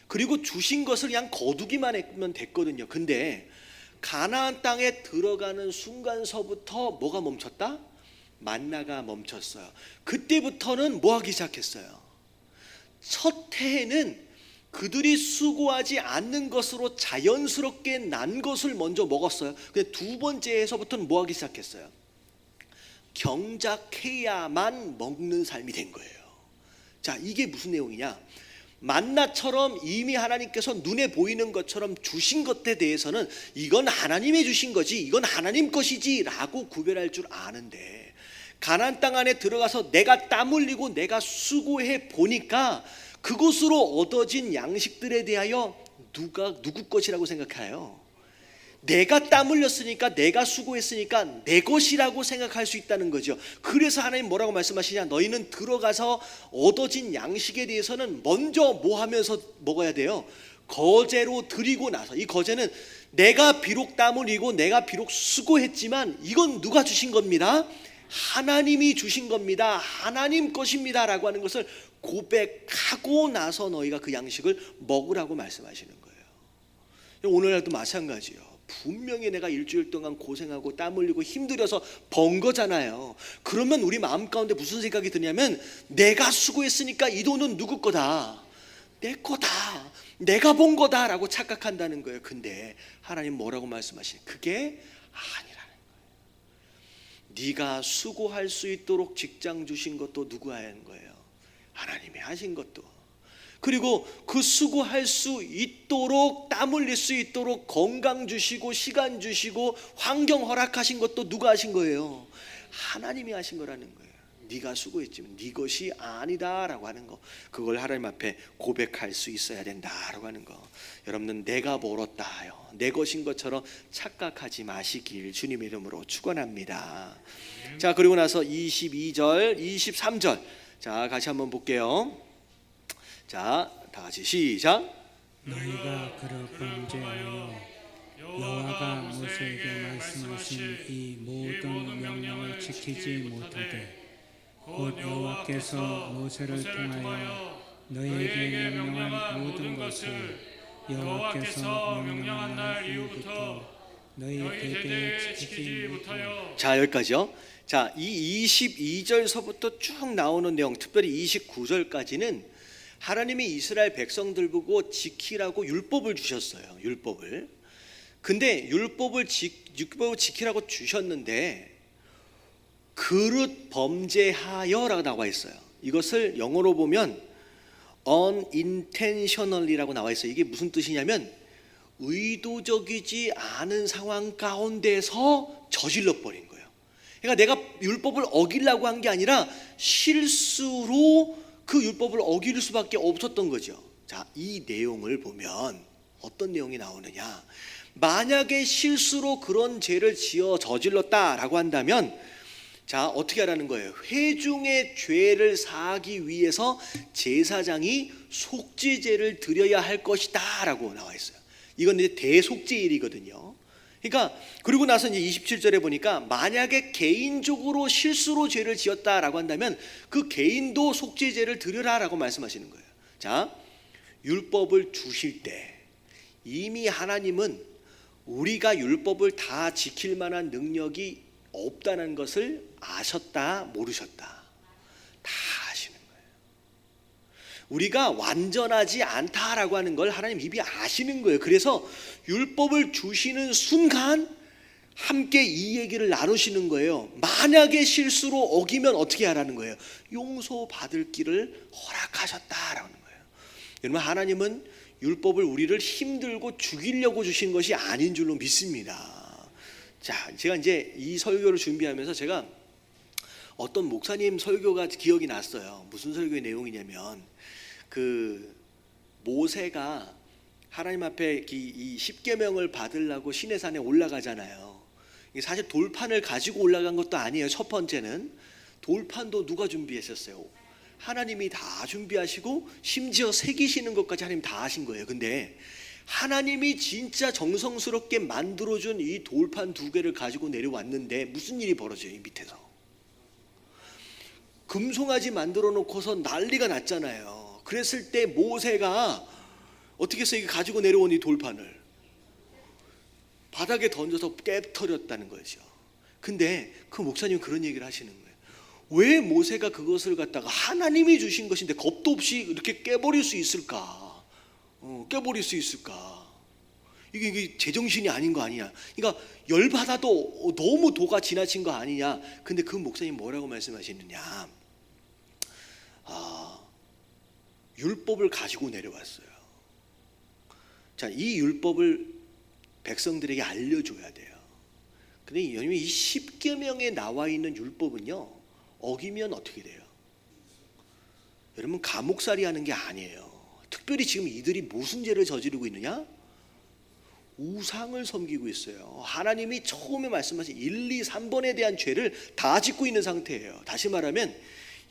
그리고 주신 것을 그냥 거두기만 하면 됐거든요. 근데 가나안 땅에 들어가는 순간서부터 뭐가 멈췄다? 만나가 멈췄어요. 그때부터는 뭐 하기 시작했어요? 첫 해에는 그들이 수고하지 않는 것으로 자연스럽게 난 것을 먼저 먹었어요. 근데 두 번째 해서부터는 뭐 하기 시작했어요? 경작해야만 먹는 삶이 된 거예요. 자, 이게 무슨 내용이냐, 만나처럼 이미 하나님께서 눈에 보이는 것처럼 주신 것에 대해서는 이건 하나님이 주신 거지, 이건 하나님 것이지 라고 구별할 줄 아는데, 가나안 땅 안에 들어가서 내가 땀 흘리고 내가 수고해 보니까 그것으로 얻어진 양식들에 대하여 누구 것이라고 생각해요? 내가 땀 흘렸으니까, 내가 수고했으니까 내 것이라고 생각할 수 있다는 거죠. 그래서 하나님 뭐라고 말씀하시냐, 너희는 들어가서 얻어진 양식에 대해서는 먼저 뭐 하면서 먹어야 돼요? 거제로 드리고 나서. 이 거제는 내가 비록 땀 흘리고 내가 비록 수고했지만 이건 누가 주신 겁니다? 하나님이 주신 겁니다. 하나님 것입니다 라고 하는 것을 고백하고 나서 너희가 그 양식을 먹으라고 말씀하시는 거예요. 오늘날도 마찬가지예요. 분명히 내가 일주일 동안 고생하고 땀 흘리고 힘들어서 번 거잖아요. 그러면 우리 마음 가운데 무슨 생각이 드냐면, 내가 수고했으니까 이 돈은 누구 거다, 내 거다, 내가 본 거다 라고 착각한다는 거예요. 근데 하나님 뭐라고 말씀하시냐, 그게 아니라는 거예요. 네가 수고할 수 있도록 직장 주신 것도 누가 하는 거예요? 하나님이 하신 것도. 그리고 그 수고할 수 있도록, 땀 흘릴 수 있도록 건강 주시고 시간 주시고 환경 허락하신 것도 누가 하신 거예요? 하나님이 하신 거라는 거예요. 네가 수고했지만 네 것이 아니다라고 하는 거, 그걸 하나님 앞에 고백할 수 있어야 된다라고 하는 거. 여러분은 내가 벌었다요, 내 것인 것처럼 착각하지 마시길 주님의 이름으로 축원합니다. 자, 그리고 나서 22절 23절 자, 같이 한번 볼게요. 자, 다 같이 시작. 너희가 그릇 범죄하여 여호와가 모세에게 말씀하신 이 모든 명령을 지키지 못하되 곧 여호와께서 모세를 통하여 너희에게 명령한 모든 것을 여호와께서 명령한 날 이후부터 너희 대대에 지키지 못하여. 자, 여기까지요. 자, 이 22절서부터 쭉 나오는 내용, 특별히 29절까지는 하나님이 이스라엘 백성들 보고 지키라고 율법을 주셨어요. 율법을. 근데 율법을 지키라고 주셨는데 그릇 범죄하여라고 나와 있어요. 이것을 영어로 보면 unintentionally라고 나와 있어요. 이게 무슨 뜻이냐면 의도적이지 않은 상황 가운데서 저질러 버린 거예요. 그러니까 내가 율법을 어기려고 한 게 아니라 실수로 그 율법을 어길 수밖에 없었던 거죠. 자, 이 내용을 보면 어떤 내용이 나오느냐, 만약에 실수로 그런 죄를 저질렀다라고 한다면, 자, 어떻게 하라는 거예요? 회중의 죄를 사하기 위해서 제사장이 속죄제를 드려야 할 것이다 라고 나와 있어요. 이건 이제 대속죄일이거든요. 그러니까 그리고 나서 이제 27절에 보니까 만약에 개인적으로 실수로 죄를 지었다라고 한다면 그 개인도 속죄제를 드려라라고 말씀하시는 거예요. 자, 율법을 주실 때 이미 하나님은 우리가 율법을 다 지킬 만한 능력이 없다는 것을 아셨다, 모르셨다? 다 아시는 거예요. 우리가 완전하지 않다라고 하는 걸 하나님 이미 아시는 거예요. 그래서 율법을 주시는 순간 함께 이 얘기를 나누시는 거예요. 만약에 실수로 어기면 어떻게 하라는 거예요? 용서받을 길을 허락하셨다라는 거예요. 여러분, 하나님은 율법을 우리를 힘들고 죽이려고 주신 것이 아닌 줄로 믿습니다. 자, 제가 이제 이 설교를 준비하면서 제가 어떤 목사님 설교가 기억이 났어요. 무슨 설교의 내용이냐면 그 모세가 하나님 앞에 이 십계명을 받으려고 시내산에 올라가잖아요. 사실 돌판을 가지고 올라간 것도 아니에요. 첫 번째는 돌판도 누가 준비했었어요? 하나님이 다 준비하시고 심지어 새기시는 것까지 하나님 다 하신 거예요. 근데 하나님이 진짜 정성스럽게 만들어준 이 돌판 2개를 가지고 내려왔는데 무슨 일이 벌어져요? 이 밑에서 금송아지 만들어 놓고서 난리가 났잖아요. 그랬을 때 모세가 어떻게 해서 이게 가지고 내려온 이 돌판을 바닥에 던져서 깨트렸다는 거죠. 근데 그 목사님 그런 얘기를 하시는 거예요. 왜 모세가 그것을 갖다가 하나님이 주신 것인데 겁도 없이 이렇게 깨버릴 수 있을까? 깨버릴 수 있을까? 이게 제정신이 아닌 거 아니냐? 그러니까 열받아도 너무 도가 지나친 거 아니냐? 근데 그 목사님 뭐라고 말씀하시느냐? 율법을 가지고 내려왔어요. 자, 이 율법을 백성들에게 알려줘야 돼요. 근데 이 십계명에 나와 있는 율법은요, 어기면 어떻게 돼요? 여러분, 감옥살이 하는 게 아니에요. 특별히 지금 이들이 무슨 죄를 저지르고 있느냐? 우상을 섬기고 있어요. 하나님이 처음에 말씀하신 1, 2, 3번에 대한 죄를 다 짓고 있는 상태예요. 다시 말하면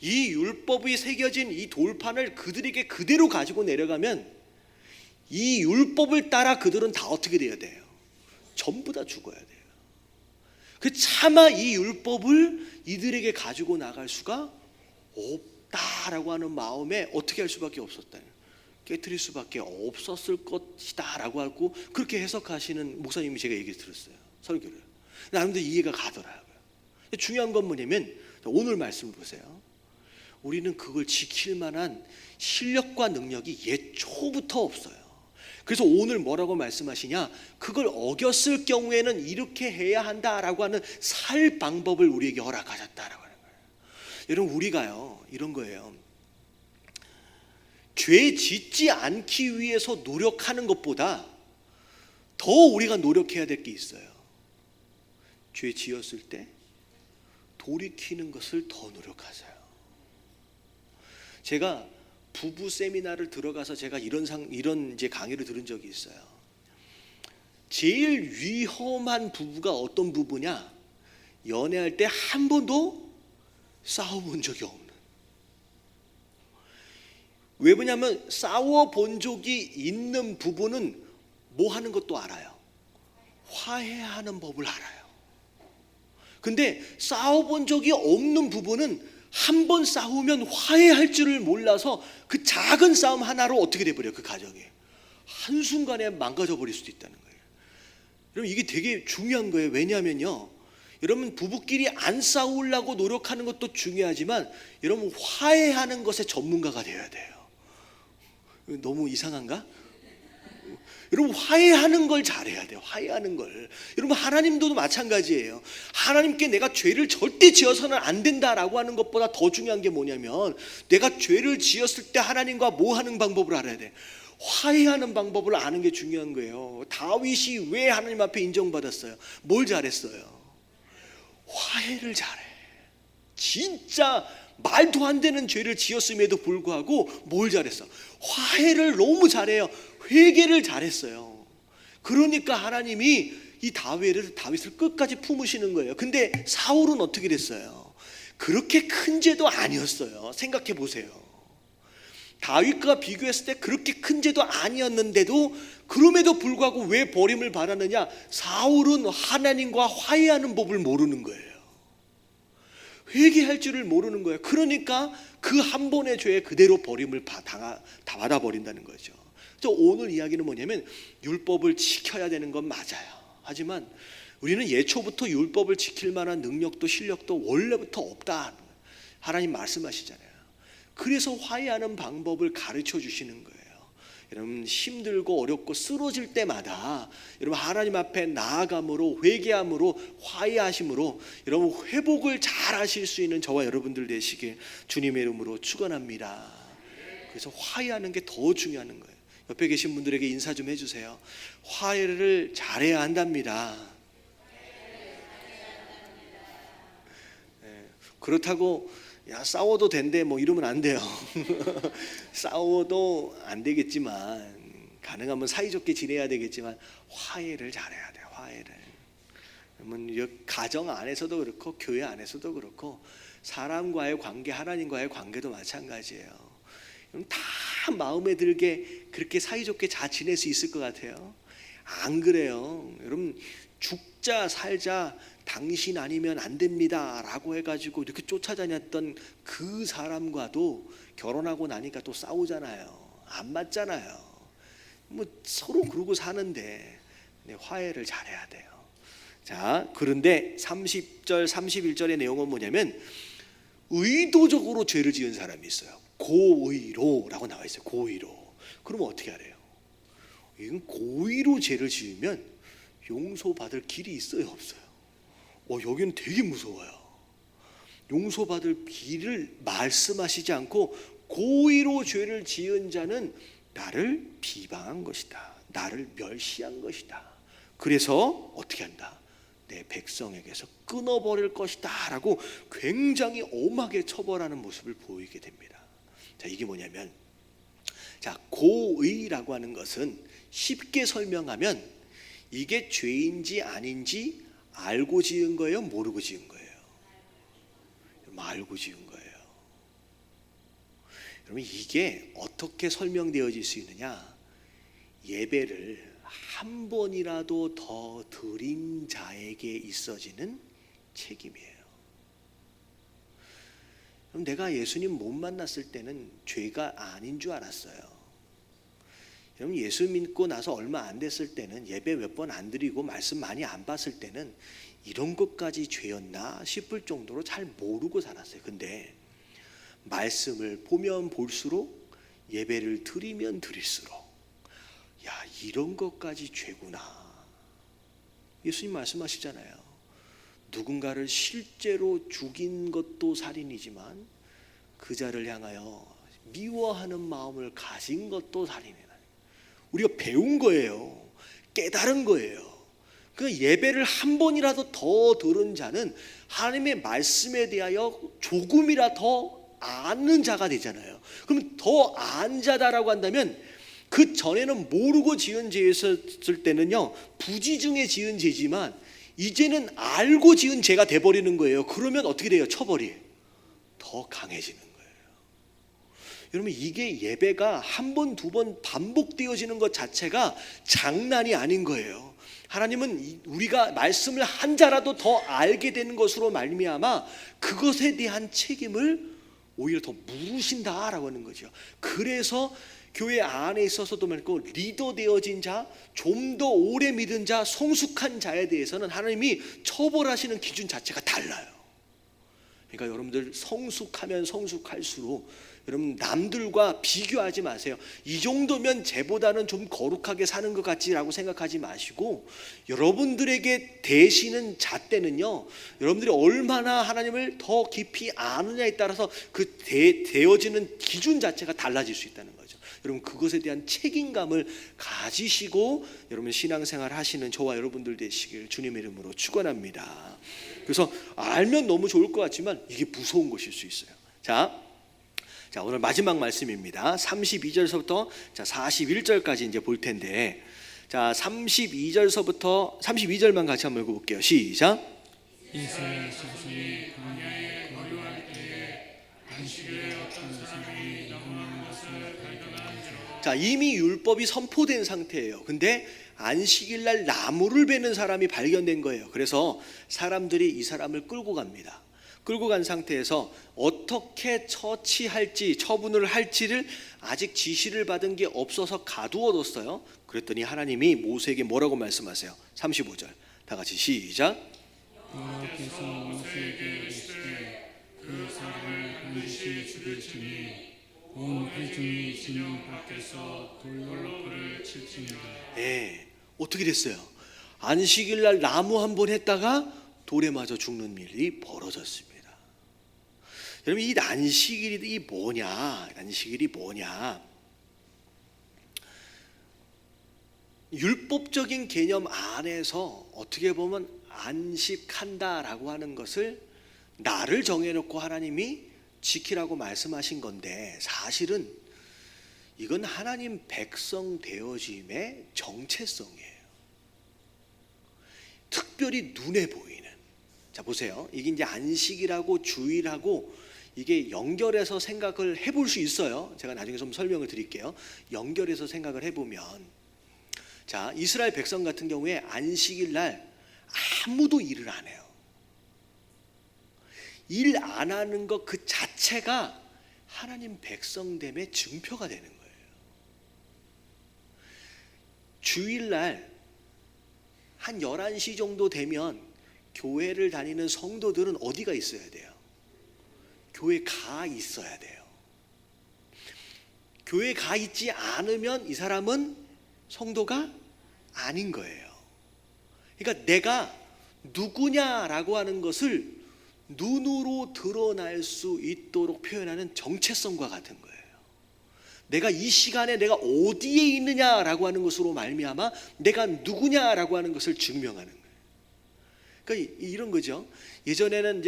이 율법이 새겨진 이 돌판을 그들에게 그대로 가지고 내려가면 이 율법을 따라 그들은 다 어떻게 돼야 돼요? 전부 다 죽어야 돼요. 그 차마 이 율법을 이들에게 가지고 나갈 수가 없다라고 하는 마음에 어떻게 할 수밖에 없었다. 깨트릴 수밖에 없었을 것이다 라고 하고 그렇게 해석하시는 목사님이 제가 얘기 들었어요. 설교를. 나름대로 이해가 가더라고요. 중요한 건 뭐냐면 오늘 말씀을 보세요. 우리는 그걸 지킬 만한 실력과 능력이 예초부터 없어요. 그래서 오늘 뭐라고 말씀하시냐? 그걸 어겼을 경우에는 이렇게 해야 한다라고 하는 살 방법을 우리에게 허락하셨다라고 하는 거예요. 여러분, 우리가요 이런 거예요. 죄 짓지 않기 위해서 노력하는 것보다 더 우리가 노력해야 될 게 있어요. 죄 지었을 때 돌이키는 것을 더 노력하세요. 제가 부부 세미나를 들어가서 제가 이런 이제 강의를 들은 적이 있어요. 제일 위험한 부부가 어떤 부부냐? 연애할 때 한 번도 싸워본 적이 없는. 왜 그러냐면 싸워본 적이 있는 부부는 뭐 하는 것도 알아요. 화해하는 법을 알아요. 근데 싸워본 적이 없는 부부는 한 번 싸우면 화해할 줄을 몰라서 그 작은 싸움 하나로 어떻게 돼버려요? 그 가정이 한순간에 망가져 버릴 수도 있다는 거예요. 여러분, 이게 되게 중요한 거예요. 왜냐하면요, 여러분 부부끼리 안 싸우려고 노력하는 것도 중요하지만 여러분 화해하는 것에 전문가가 되어야 돼요. 너무 이상한가? 여러분, 화해하는 걸 잘해야 돼요. 화해하는 걸. 여러분, 하나님도 마찬가지예요. 하나님께 내가 죄를 절대 지어서는 안 된다라고 하는 것보다 더 중요한 게 뭐냐면 내가 죄를 지었을 때 하나님과 뭐 하는 방법을 알아야 돼. 화해하는 방법을 아는 게 중요한 거예요. 다윗이 왜 하나님 앞에 인정받았어요? 뭘 잘했어요? 화해를 잘해. 진짜 말도 안 되는 죄를 지었음에도 불구하고 뭘 잘했어? 화해를 너무 잘해요. 회개를 잘했어요. 그러니까 하나님이 이 다윗을 끝까지 품으시는 거예요. 근데 사울은 어떻게 됐어요? 그렇게 큰 죄도 아니었어요. 생각해 보세요. 다윗과 비교했을 때 그렇게 큰 죄도 아니었는데도 그럼에도 불구하고 왜 버림을 받았느냐? 사울은 하나님과 화해하는 법을 모르는 거예요. 회개할 줄을 모르는 거예요. 그러니까 그 한 번의 죄에 그대로 버림을 다 받아버린다는 거죠. 저 오늘 이야기는 뭐냐면 율법을 지켜야 되는 건 맞아요. 하지만 우리는 예초부터 율법을 지킬 만한 능력도 실력도 원래부터 없다. 하나님 말씀하시잖아요. 그래서 화해하는 방법을 가르쳐 주시는 거예요. 여러분 힘들고 어렵고 쓰러질 때마다 여러분 하나님 앞에 나아감으로 회개함으로 화해하심으로 여러분 회복을 잘 하실 수 있는 저와 여러분들 되시길 주님의 이름으로 축원합니다. 그래서 화해하는 게 더 중요한 거예요. 옆에 계신 분들에게 인사 좀 해주세요. 화해를 잘해야 한답니다. 그렇다고 야 싸워도 된대 뭐 이러면 안 돼요. 싸워도 안 되겠지만 가능하면 사이좋게 지내야 되겠지만 화해를 잘해야 돼요. 화해를. 그러면 가정 안에서도 그렇고 교회 안에서도 그렇고 사람과의 관계, 하나님과의 관계도 마찬가지예요. 다 마음에 들게 그렇게 사이좋게 잘 지낼 수 있을 것 같아요? 안 그래요. 여러분 죽자 살자 당신 아니면 안 됩니다 라고 해가지고 이렇게 쫓아다녔던 그 사람과도 결혼하고 나니까 또 싸우잖아요. 안 맞잖아요. 뭐 서로 그러고 사는데 화해를 잘해야 돼요. 자, 그런데 30절 31절의 내용은 뭐냐면 의도적으로 죄를 지은 사람이 있어요. 고의로라고 나와 있어요. 고의로. 그러면 어떻게 하래요? 이건 고의로 죄를 지으면 용서받을 길이 있어요, 없어요? 여기는 되게 무서워요. 용서받을 길을 말씀하시지 않고 고의로 죄를 지은 자는 나를 비방한 것이다. 나를 멸시한 것이다. 그래서 어떻게 한다? 내 백성에게서 끊어버릴 것이다 라고 굉장히 엄하게 처벌하는 모습을 보이게 됩니다. 자, 이게 뭐냐면 자, 고의라고 하는 것은 쉽게 설명하면 이게 죄인지 아닌지 알고 지은 거예요? 모르고 지은 거예요? 알고 지은 거예요. 여러분 이게 어떻게 설명되어질 수 있느냐? 예배를 한 번이라도 더 드린 자에게 있어지는 책임이에요. 그럼 내가 예수님 못 만났을 때는 죄가 아닌 줄 알았어요. 여러분 예수 믿고 나서 얼마 안 됐을 때는 예배 몇 번 안 드리고 말씀 많이 안 봤을 때는 이런 것까지 죄였나 싶을 정도로 잘 모르고 살았어요. 근데 말씀을 보면 볼수록 예배를 드리면 드릴수록 야 이런 것까지 죄구나. 예수님 말씀하시잖아요. 누군가를 실제로 죽인 것도 살인이지만 그 자를 향하여 미워하는 마음을 가진 것도 살인이다. 우리가 배운 거예요. 깨달은 거예요. 그 예배를 한 번이라도 더 들은 자는 하나님의 말씀에 대하여 조금이라 더 아는 자가 되잖아요. 그럼 더 안 자다라고 한다면 그 전에는 모르고 지은 죄였을 때는요 부지중에 지은 죄지만 이제는 알고 지은 죄가 돼버리는 거예요. 그러면 어떻게 돼요? 처벌이 더 강해지는 거예요. 여러분 이게 예배가 한 번, 두 번 반복되어지는 것 자체가 장난이 아닌 거예요. 하나님은 우리가 말씀을 한 자라도 더 알게 되는 것으로 말미암아 그것에 대한 책임을 오히려 더 물으신다라고 하는 거죠. 그래서 교회 안에 있어서도 말고 리더 되어진 자, 좀 더 오래 믿은 자, 성숙한 자에 대해서는 하나님이 처벌하시는 기준 자체가 달라요. 그러니까 여러분들 성숙하면 성숙할수록 여러분 남들과 비교하지 마세요. 이 정도면 쟤보다는 좀 거룩하게 사는 것 같지라고 생각하지 마시고 여러분들에게 되시는 잣대는요 여러분들이 얼마나 하나님을 더 깊이 아느냐에 따라서 그 되어지는 기준 자체가 달라질 수 있다는 거죠. 여러분 그것에 대한 책임감을 가지시고 여러분 신앙생활 하시는 저와 여러분들 되시길 주님의 이름으로 축원합니다. 그래서 알면 너무 좋을 것 같지만 이게 무서운 것일 수 있어요. 자 오늘 마지막 말씀입니다. 32절서부터 41절까지 이제 볼 텐데, 자 32절서부터 32절만 같이 한번 읽어볼게요. 시작. 이스라엘 자손이 광야에 거류할 때에 안식일에 어떤 사람이 넘어가는 것을 발견하죠. 자 이미 율법이 선포된 상태예요. 근데 안식일날 나무를 베는 사람이 발견된 거예요. 그래서 사람들이 이 사람을 끌고 갑니다. 끌고 간 상태에서 어떻게 처치할지, 처분을 할지를 아직 지시를 받은 게 없어서 가두어뒀어요. 그랬더니 하나님이 모세에게 뭐라고 말씀하세요? 35절 다 같이 시작. 여호와께서 모세에게 이르시되 그 사람을 반드시 죽일지니 온 회중이 진영 밖에서 돌로 그를 칠지니라. 예, 어떻게 됐어요? 안식일날 나무 한 번 했다가 돌에 맞아 죽는 일이 벌어졌습니다. 여러분, 이 안식일이 뭐냐? 안식일이 뭐냐? 율법적인 개념 안에서 어떻게 보면 안식한다라고 하는 것을 날을 정해놓고 하나님이 지키라고 말씀하신 건데, 사실은 이건 하나님 백성 되어짐의 정체성이에요. 특별히 눈에 보이는. 자, 보세요. 이게 이제 안식이라고 주일하고 이게 연결해서 생각을 해볼 수 있어요. 제가 나중에 좀 설명을 드릴게요. 연결해서 생각을 해보면, 자, 이스라엘 백성 같은 경우에 안식일 날 아무도 일을 안 해요. 일 안 하는 것 그 자체가 하나님 백성됨의 증표가 되는 거예요. 주일날 한 11시 정도 되면 교회를 다니는 성도들은 어디가 있어야 돼요? 교회 가 있어야 돼요. 교회 가 있지 않으면 이 사람은 성도가 아닌 거예요. 그러니까 내가 누구냐라고 하는 것을 눈으로 드러날 수 있도록 표현하는 정체성과 같은 거예요. 내가 이 시간에 내가 어디에 있느냐라고 하는 것으로 말미암아 내가 누구냐라고 하는 것을 증명하는 거예요. 그러니까 이런 거죠. 예전에는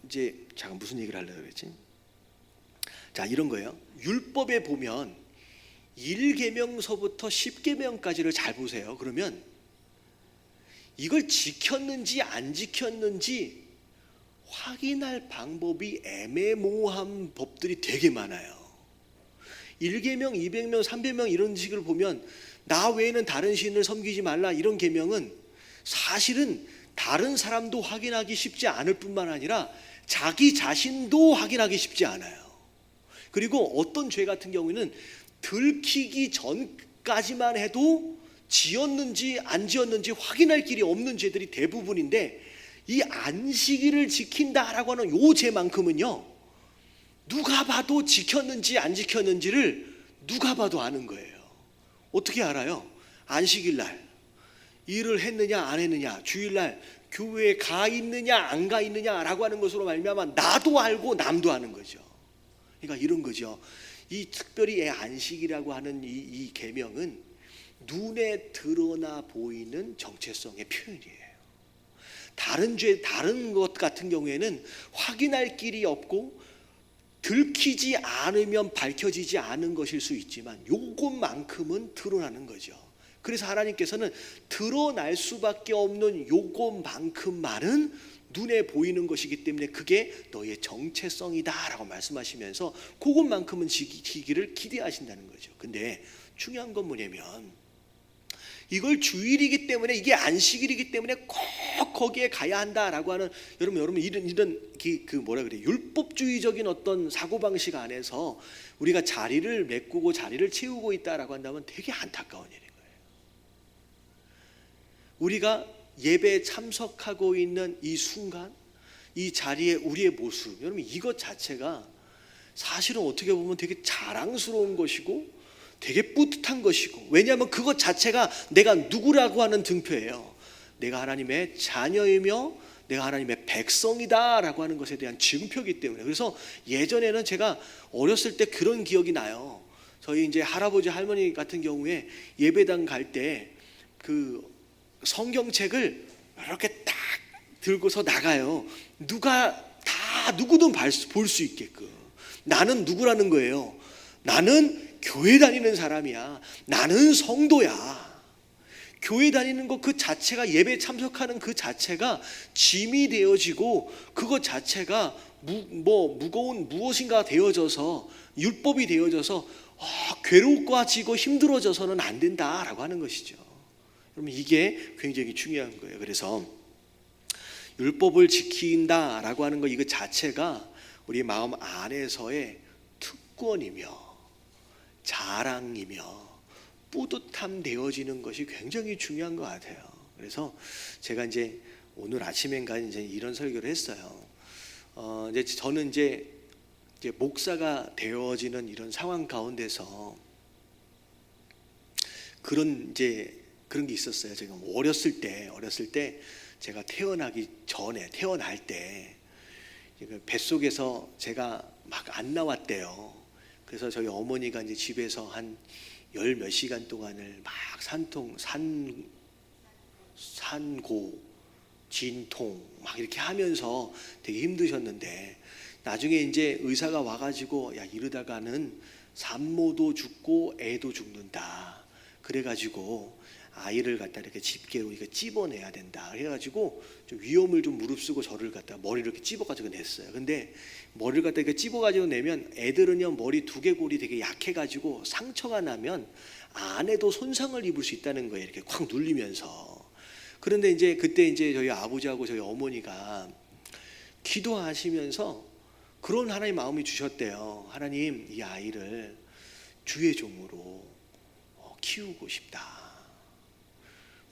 이제 잠깐 무슨 얘기를 하려고 그랬지? 자, 이런 거예요. 율법에 보면 1계명서부터 10계명까지를 잘 보세요. 그러면 이걸 지켰는지 안 지켰는지 확인할 방법이 애매모호한 법들이 되게 많아요. 1계명, 200명, 300명 이런 식으로 보면 나 외에는 다른 신을 섬기지 말라 이런 계명은 사실은 다른 사람도 확인하기 쉽지 않을 뿐만 아니라 자기 자신도 확인하기 쉽지 않아요. 그리고 어떤 죄 같은 경우에는 들키기 전까지만 해도 지었는지 안 지었는지 확인할 길이 없는 죄들이 대부분인데, 이 안식일을 지킨다라고 하는 요 죄만큼은요, 누가 봐도 지켰는지 안 지켰는지를 누가 봐도 아는 거예요. 어떻게 알아요? 안식일 날 일을 했느냐 안 했느냐, 주일날 교회에 가 있느냐 안 가 있느냐라고 하는 것으로 말미암아 나도 알고 남도 아는 거죠. 그러니까 이런 거죠. 이 특별히 안식이라고 하는 이 계명은 눈에 드러나 보이는 정체성의 표현이에요. 다른 죄, 다른 것 같은 경우에는 확인할 길이 없고 들키지 않으면 밝혀지지 않은 것일 수 있지만 요것만큼은 드러나는 거죠. 그래서 하나님께서는 드러날 수밖에 없는 요것만큼만은 눈에 보이는 것이기 때문에 그게 너의 정체성이다라고 말씀하시면서 그것만큼은 지키기를 기대하신다는 거죠. 근데 중요한 건 뭐냐면, 이걸 주일이기 때문에, 이게 안식일이기 때문에 꼭 거기에 가야 한다라고 하는, 여러분 이런 그 뭐라 그래, 율법주의적인 어떤 사고방식 안에서 우리가 자리를 메꾸고 자리를 채우고 있다라고 한다면 되게 안타까운 일인 거예요. 우리가 예배에 참석하고 있는 이 순간, 이 자리에 우리의 모습, 여러분 이것 자체가 사실은 어떻게 보면 되게 자랑스러운 것이고 되게 뿌듯한 것이고, 왜냐하면 그것 자체가 내가 누구라고 하는 등표예요. 내가 하나님의 자녀이며 내가 하나님의 백성이다라고 하는 것에 대한 증표이기 때문에. 그래서 예전에는 제가 어렸을 때 그런 기억이 나요. 저희 이제 할아버지 할머니 같은 경우에 예배당 갈 때 그 성경책을 이렇게 딱 들고서 나가요. 누구든 볼 수 있게끔. 나는 누구라는 거예요? 나는 교회 다니는 사람이야. 나는 성도야. 교회 다니는 것 그 자체가, 예배 참석하는 그 자체가 짐이 되어지고 그것 자체가 무거운 무엇인가 되어져서, 율법이 되어져서 괴로워지고 힘들어져서는 안 된다라고 하는 것이죠. 그러면 이게 굉장히 중요한 거예요. 그래서 율법을 지킨다라고 하는 거 이거 자체가 우리 마음 안에서의 특권이며 자랑이며 뿌듯함 되어지는 것이 굉장히 중요한 것 같아요. 그래서 제가 이제 오늘 아침엔가 이제 이런 설교를 했어요. 이제 저는 이제 목사가 되어지는 이런 상황 가운데서 그런 게 있었어요. 제가 어렸을 때 제가 태어나기 전에 태어날 때 뱃속에서 제가 막 안 나왔대요. 그래서 저희 어머니가 이제 집에서 한 열 몇 시간 동안을 막 산고 진통 막 이렇게 하면서 되게 힘드셨는데 나중에 이제 의사가 와가지고 야 이러다가는 산모도 죽고 애도 죽는다. 그래가지고 아이를 갖다 이렇게 집게로 이렇게 찝어내야 된다. 그래가지고 좀 위험을 좀 무릅쓰고 저를 갖다 머리를 이렇게 찝어가지고 냈어요. 근데 머리를 갖다 이렇게 찝어가지고 내면 애들은요 머리 두개골이 되게 약해가지고 상처가 나면 안에도 손상을 입을 수 있다는 거예요. 이렇게 콱 눌리면서. 그런데 이제 그때 이제 저희 아버지하고 저희 어머니가 기도하시면서 그런 하나님 마음이 주셨대요. 하나님 이 아이를 주의 종으로 키우고 싶다.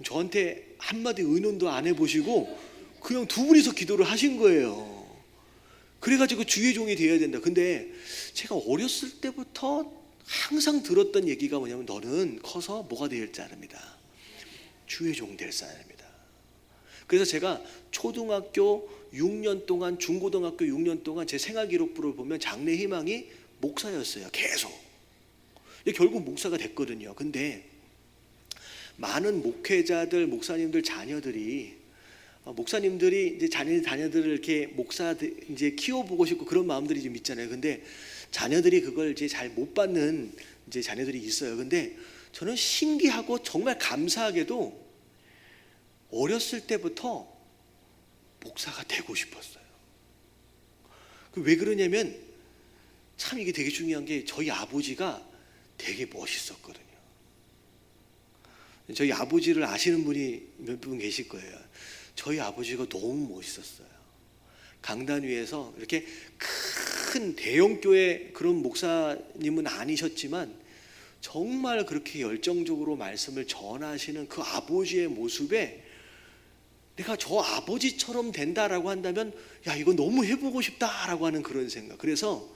저한테 한마디 의논도 안 해보시고 그냥 두 분이서 기도를 하신 거예요. 그래가지고 주의 종이 되어야 된다. 근데 제가 어렸을 때부터 항상 들었던 얘기가 뭐냐면 너는 커서 뭐가 될 사람이다. 주의 종 될 사람이다. 그래서 제가 초등학교 6년 동안 중고등학교 6년 동안 제 생활 기록부를 보면 장래 희망이 목사였어요. 계속. 결국 목사가 됐거든요. 근데 많은 목회자들, 목사님들 자녀들이 목사님들이 이제 자녀들을 이렇게 목사 이제 키워보고 싶고 그런 마음들이 좀 있잖아요. 근데 자녀들이 그걸 이제 잘 못 받는 이제 자녀들이 있어요. 근데 저는 신기하고 정말 감사하게도 어렸을 때부터 목사가 되고 싶었어요. 왜 그러냐면 참 이게 되게 중요한 게 저희 아버지가 되게 멋있었거든요. 저희 아버지를 아시는 분이 몇 분 계실 거예요. 저희 아버지가 너무 멋있었어요. 강단 위에서 이렇게 큰 대형교회 그런 목사님은 아니셨지만 정말 그렇게 열정적으로 말씀을 전하시는 그 아버지의 모습에 내가 저 아버지처럼 된다라고 한다면 야 이거 너무 해보고 싶다라고 하는 그런 생각. 그래서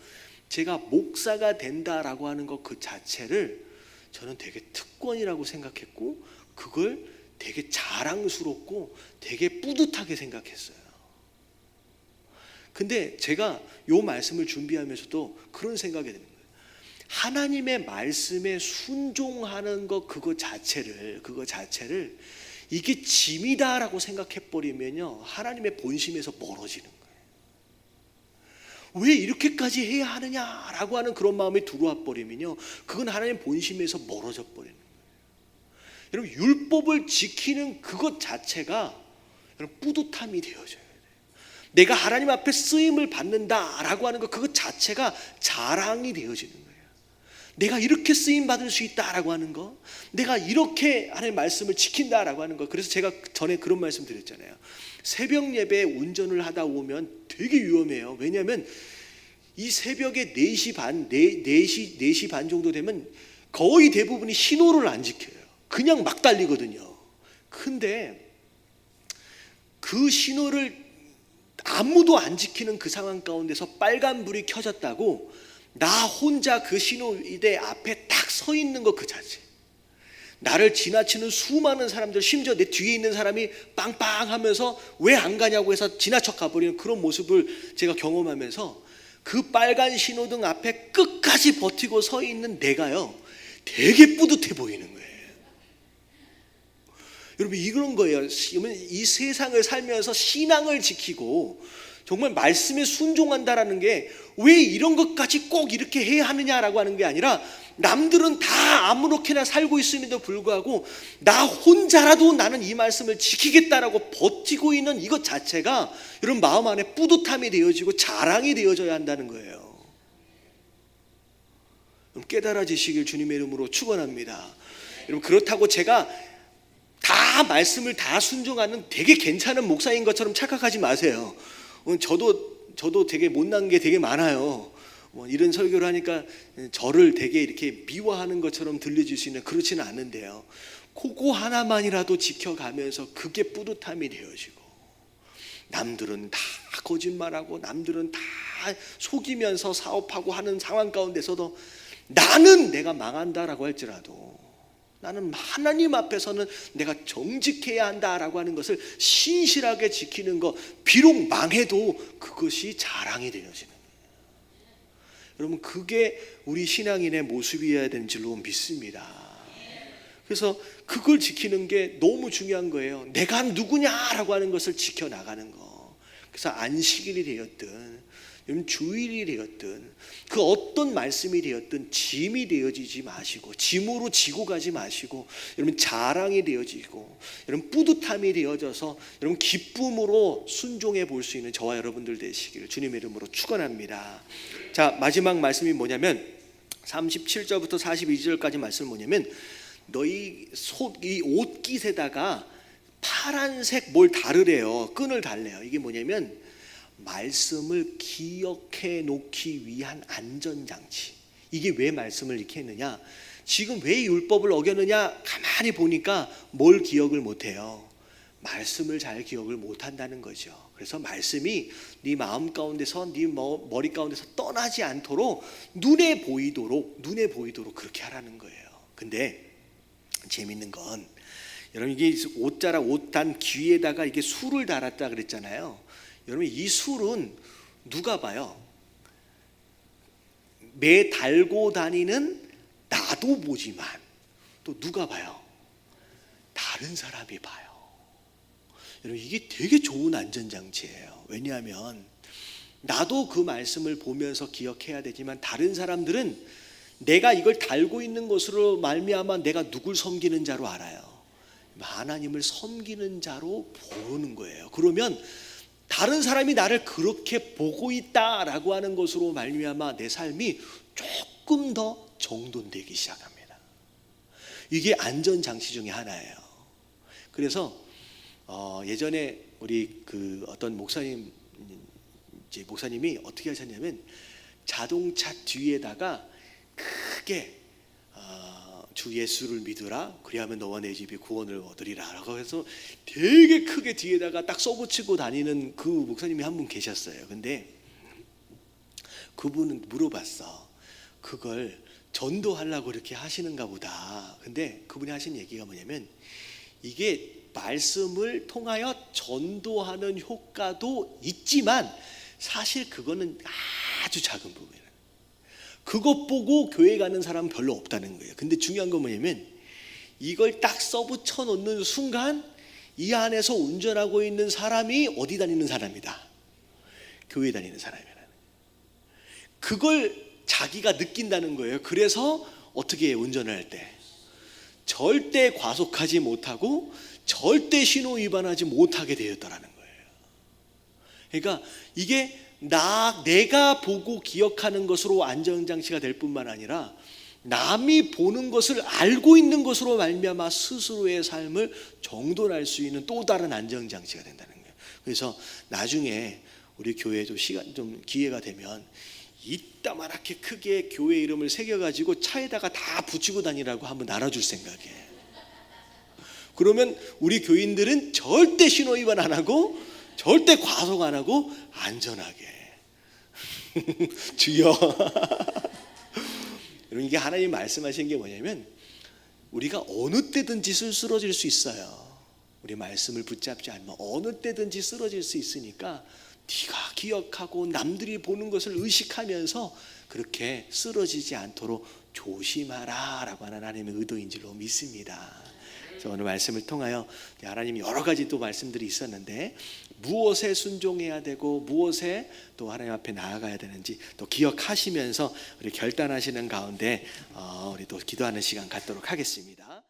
제가 목사가 된다라고 하는 것 그 자체를 저는 되게 특권이라고 생각했고 그걸 되게 자랑스럽고 되게 뿌듯하게 생각했어요. 근데 제가 요 말씀을 준비하면서도 그런 생각이 드는 거예요. 하나님의 말씀에 순종하는 것 그거 자체를 이게 짐이다라고 생각해버리면요 하나님의 본심에서 멀어지는 거예요. 왜 이렇게까지 해야 하느냐라고 하는 그런 마음이 들어와 버리면요 그건 하나님 본심에서 멀어져 버리는 거예요. 여러분 율법을 지키는 그것 자체가 여러분 뿌듯함이 되어져야 돼요. 내가 하나님 앞에 쓰임을 받는다라고 하는 것 그것 자체가 자랑이 되어지는 거예요. 내가 이렇게 쓰임 받을 수 있다라고 하는 거, 내가 이렇게 하나님의 말씀을 지킨다라고 하는 거. 그래서 제가 전에 그런 말씀 드렸잖아요. 새벽 예배에 운전을 하다 오면 되게 위험해요. 왜냐하면 이 새벽에 4시 반 정도 되면 거의 대부분이 신호를 안 지켜요. 그냥 막 달리거든요. 근데 그 신호를 아무도 안 지키는 그 상황 가운데서 빨간불이 켜졌다고 나 혼자 그 신호위대 앞에 딱 서 있는 것 그 자체, 나를 지나치는 수많은 사람들, 심지어 내 뒤에 있는 사람이 빵빵하면서 왜 안 가냐고 해서 지나쳐 가버리는 그런 모습을 제가 경험하면서 그 빨간 신호등 앞에 끝까지 버티고 서 있는 내가요 되게 뿌듯해 보이는 거예요. 여러분 이런 거예요. 이 세상을 살면서 신앙을 지키고 정말 말씀에 순종한다라는 게 왜 이런 것까지 꼭 이렇게 해야 하느냐라고 하는 게 아니라 남들은 다 아무렇게나 살고 있음에도 불구하고 나 혼자라도 나는 이 말씀을 지키겠다라고 버티고 있는 이것 자체가 여러분 마음 안에 뿌듯함이 되어지고 자랑이 되어져야 한다는 거예요. 깨달아지시길 주님의 이름으로 축원합니다. 여러분 그렇다고 제가 다 다 말씀을 다 순종하는 되게 괜찮은 목사인 것처럼 착각하지 마세요. 저도 되게 못난 게 되게 많아요. 이런 설교를 하니까 저를 되게 이렇게 미워하는 것처럼 들려질 수 있는, 그렇지는 않은데요. 그거 하나만이라도 지켜가면서 그게 뿌듯함이 되어지고, 남들은 다 거짓말하고 남들은 다 속이면서 사업하고 하는 상황 가운데서도 나는 내가 망한다라고 할지라도 나는 하나님 앞에서는 내가 정직해야 한다라고 하는 것을 신실하게 지키는 것, 비록 망해도 그것이 자랑이 되어지는 거예요. 여러분, 그게 우리 신앙인의 모습이어야 되는 줄로 믿습니다. 그래서 그걸 지키는 게 너무 중요한 거예요. 내가 누구냐라고 하는 것을 지켜나가는 거. 그래서 안식일이 되었든 주일이 되었든 그 어떤 말씀이 되었든 짐이 되어지지 마시고, 짐으로 지고 가지 마시고, 여러분 자랑이 되어지고, 여러분 뿌듯함이 되어져서 여러분 기쁨으로 순종해 볼 수 있는 저와 여러분들 되시기를 주님의 이름으로 축원합니다. 자, 마지막 말씀이 뭐냐면 37절부터 42절까지 말씀은 뭐냐면, 너희 이 옷깃에다가 파란색 뭘 다르래요. 끈을 달래요. 이게 뭐냐면 말씀을 기억해 놓기 위한 안전장치. 이게 왜 말씀을 이렇게 했느냐, 지금 왜 율법을 어겼느냐, 가만히 보니까 뭘 기억을 못해요? 말씀을 잘 기억을 못한다는 거죠. 그래서 말씀이 네 마음 가운데서, 네 머리 가운데서 떠나지 않도록 눈에 보이도록 그렇게 하라는 거예요. 근데 재밌는 건, 여러분 이게 옷단 귀에다가 이게 술을 달았다 그랬잖아요. 여러분 이 술은 누가 봐요? 매 달고 다니는 나도 보지만 또 누가 봐요? 다른 사람이 봐요. 여러분 이게 되게 좋은 안전장치예요. 왜냐하면 나도 그 말씀을 보면서 기억해야 되지만 다른 사람들은 내가 이걸 달고 있는 것으로 말미암아 내가 누굴 섬기는 자로 알아요. 하나님을 섬기는 자로 보는 거예요. 그러면 다른 사람이 나를 그렇게 보고 있다라고 하는 것으로 말미암아 내 삶이 조금 더 정돈되기 시작합니다. 이게 안전장치 중에 하나예요. 그래서 예전에 우리 그 어떤 목사님이 어떻게 하셨냐면, 자동차 뒤에다가 크게 주 예수를 믿으라, 그리하면 너와 내 집이 구원을 얻으리라 라고 해서 되게 크게 뒤에다가 딱 써붙이고 다니는 그 목사님이 한 분 계셨어요. 근데 그분은 물어봤어. 그걸 전도하려고 이렇게 하시는가 보다. 근데 그분이 하신 얘기가 뭐냐면, 이게 말씀을 통하여 전도하는 효과도 있지만 사실 그거는 아주 작은 부분이에요. 그것 보고 교회 가는 사람은 별로 없다는 거예요. 근데 중요한 건 뭐냐면, 이걸 딱 써붙여 놓는 순간 이 안에서 운전하고 있는 사람이 어디 다니는 사람이다? 교회 다니는 사람이라는 거예요. 그걸 자기가 느낀다는 거예요. 그래서 어떻게 해요? 운전을 할 때 절대 과속하지 못하고 절대 신호 위반하지 못하게 되었다라는 거예요. 그러니까 이게 내가 보고 기억하는 것으로 안전장치가 될 뿐만 아니라 남이 보는 것을 알고 있는 것으로 말미암아 스스로의 삶을 정돈할 수 있는 또 다른 안전장치가 된다는 거예요. 그래서 나중에 우리 교회도 기회가 되면 이따만하게 크게 교회 이름을 새겨가지고 차에다가 다 붙이고 다니라고 한번 나눠줄 생각이에요. 그러면 우리 교인들은 절대 신호 위반 안 하고 절대 과속 안 하고 안전하게 주여. 여러분 이게 하나님 말씀하신 게 뭐냐면, 우리가 어느 때든지 쓰러질 수 있어요. 우리 말씀을 붙잡지 않으면 어느 때든지 쓰러질 수 있으니까 네가 기억하고 남들이 보는 것을 의식하면서 그렇게 쓰러지지 않도록 조심하라 라고 하는 하나님의 의도인 줄로 믿습니다. 그래서 오늘 말씀을 통하여 하나님이 여러 가지 또 말씀들이 있었는데, 무엇에 순종해야 되고 무엇에 또 하나님 앞에 나아가야 되는지 또 기억하시면서 우리 결단하시는 가운데 우리 또 기도하는 시간 갖도록 하겠습니다.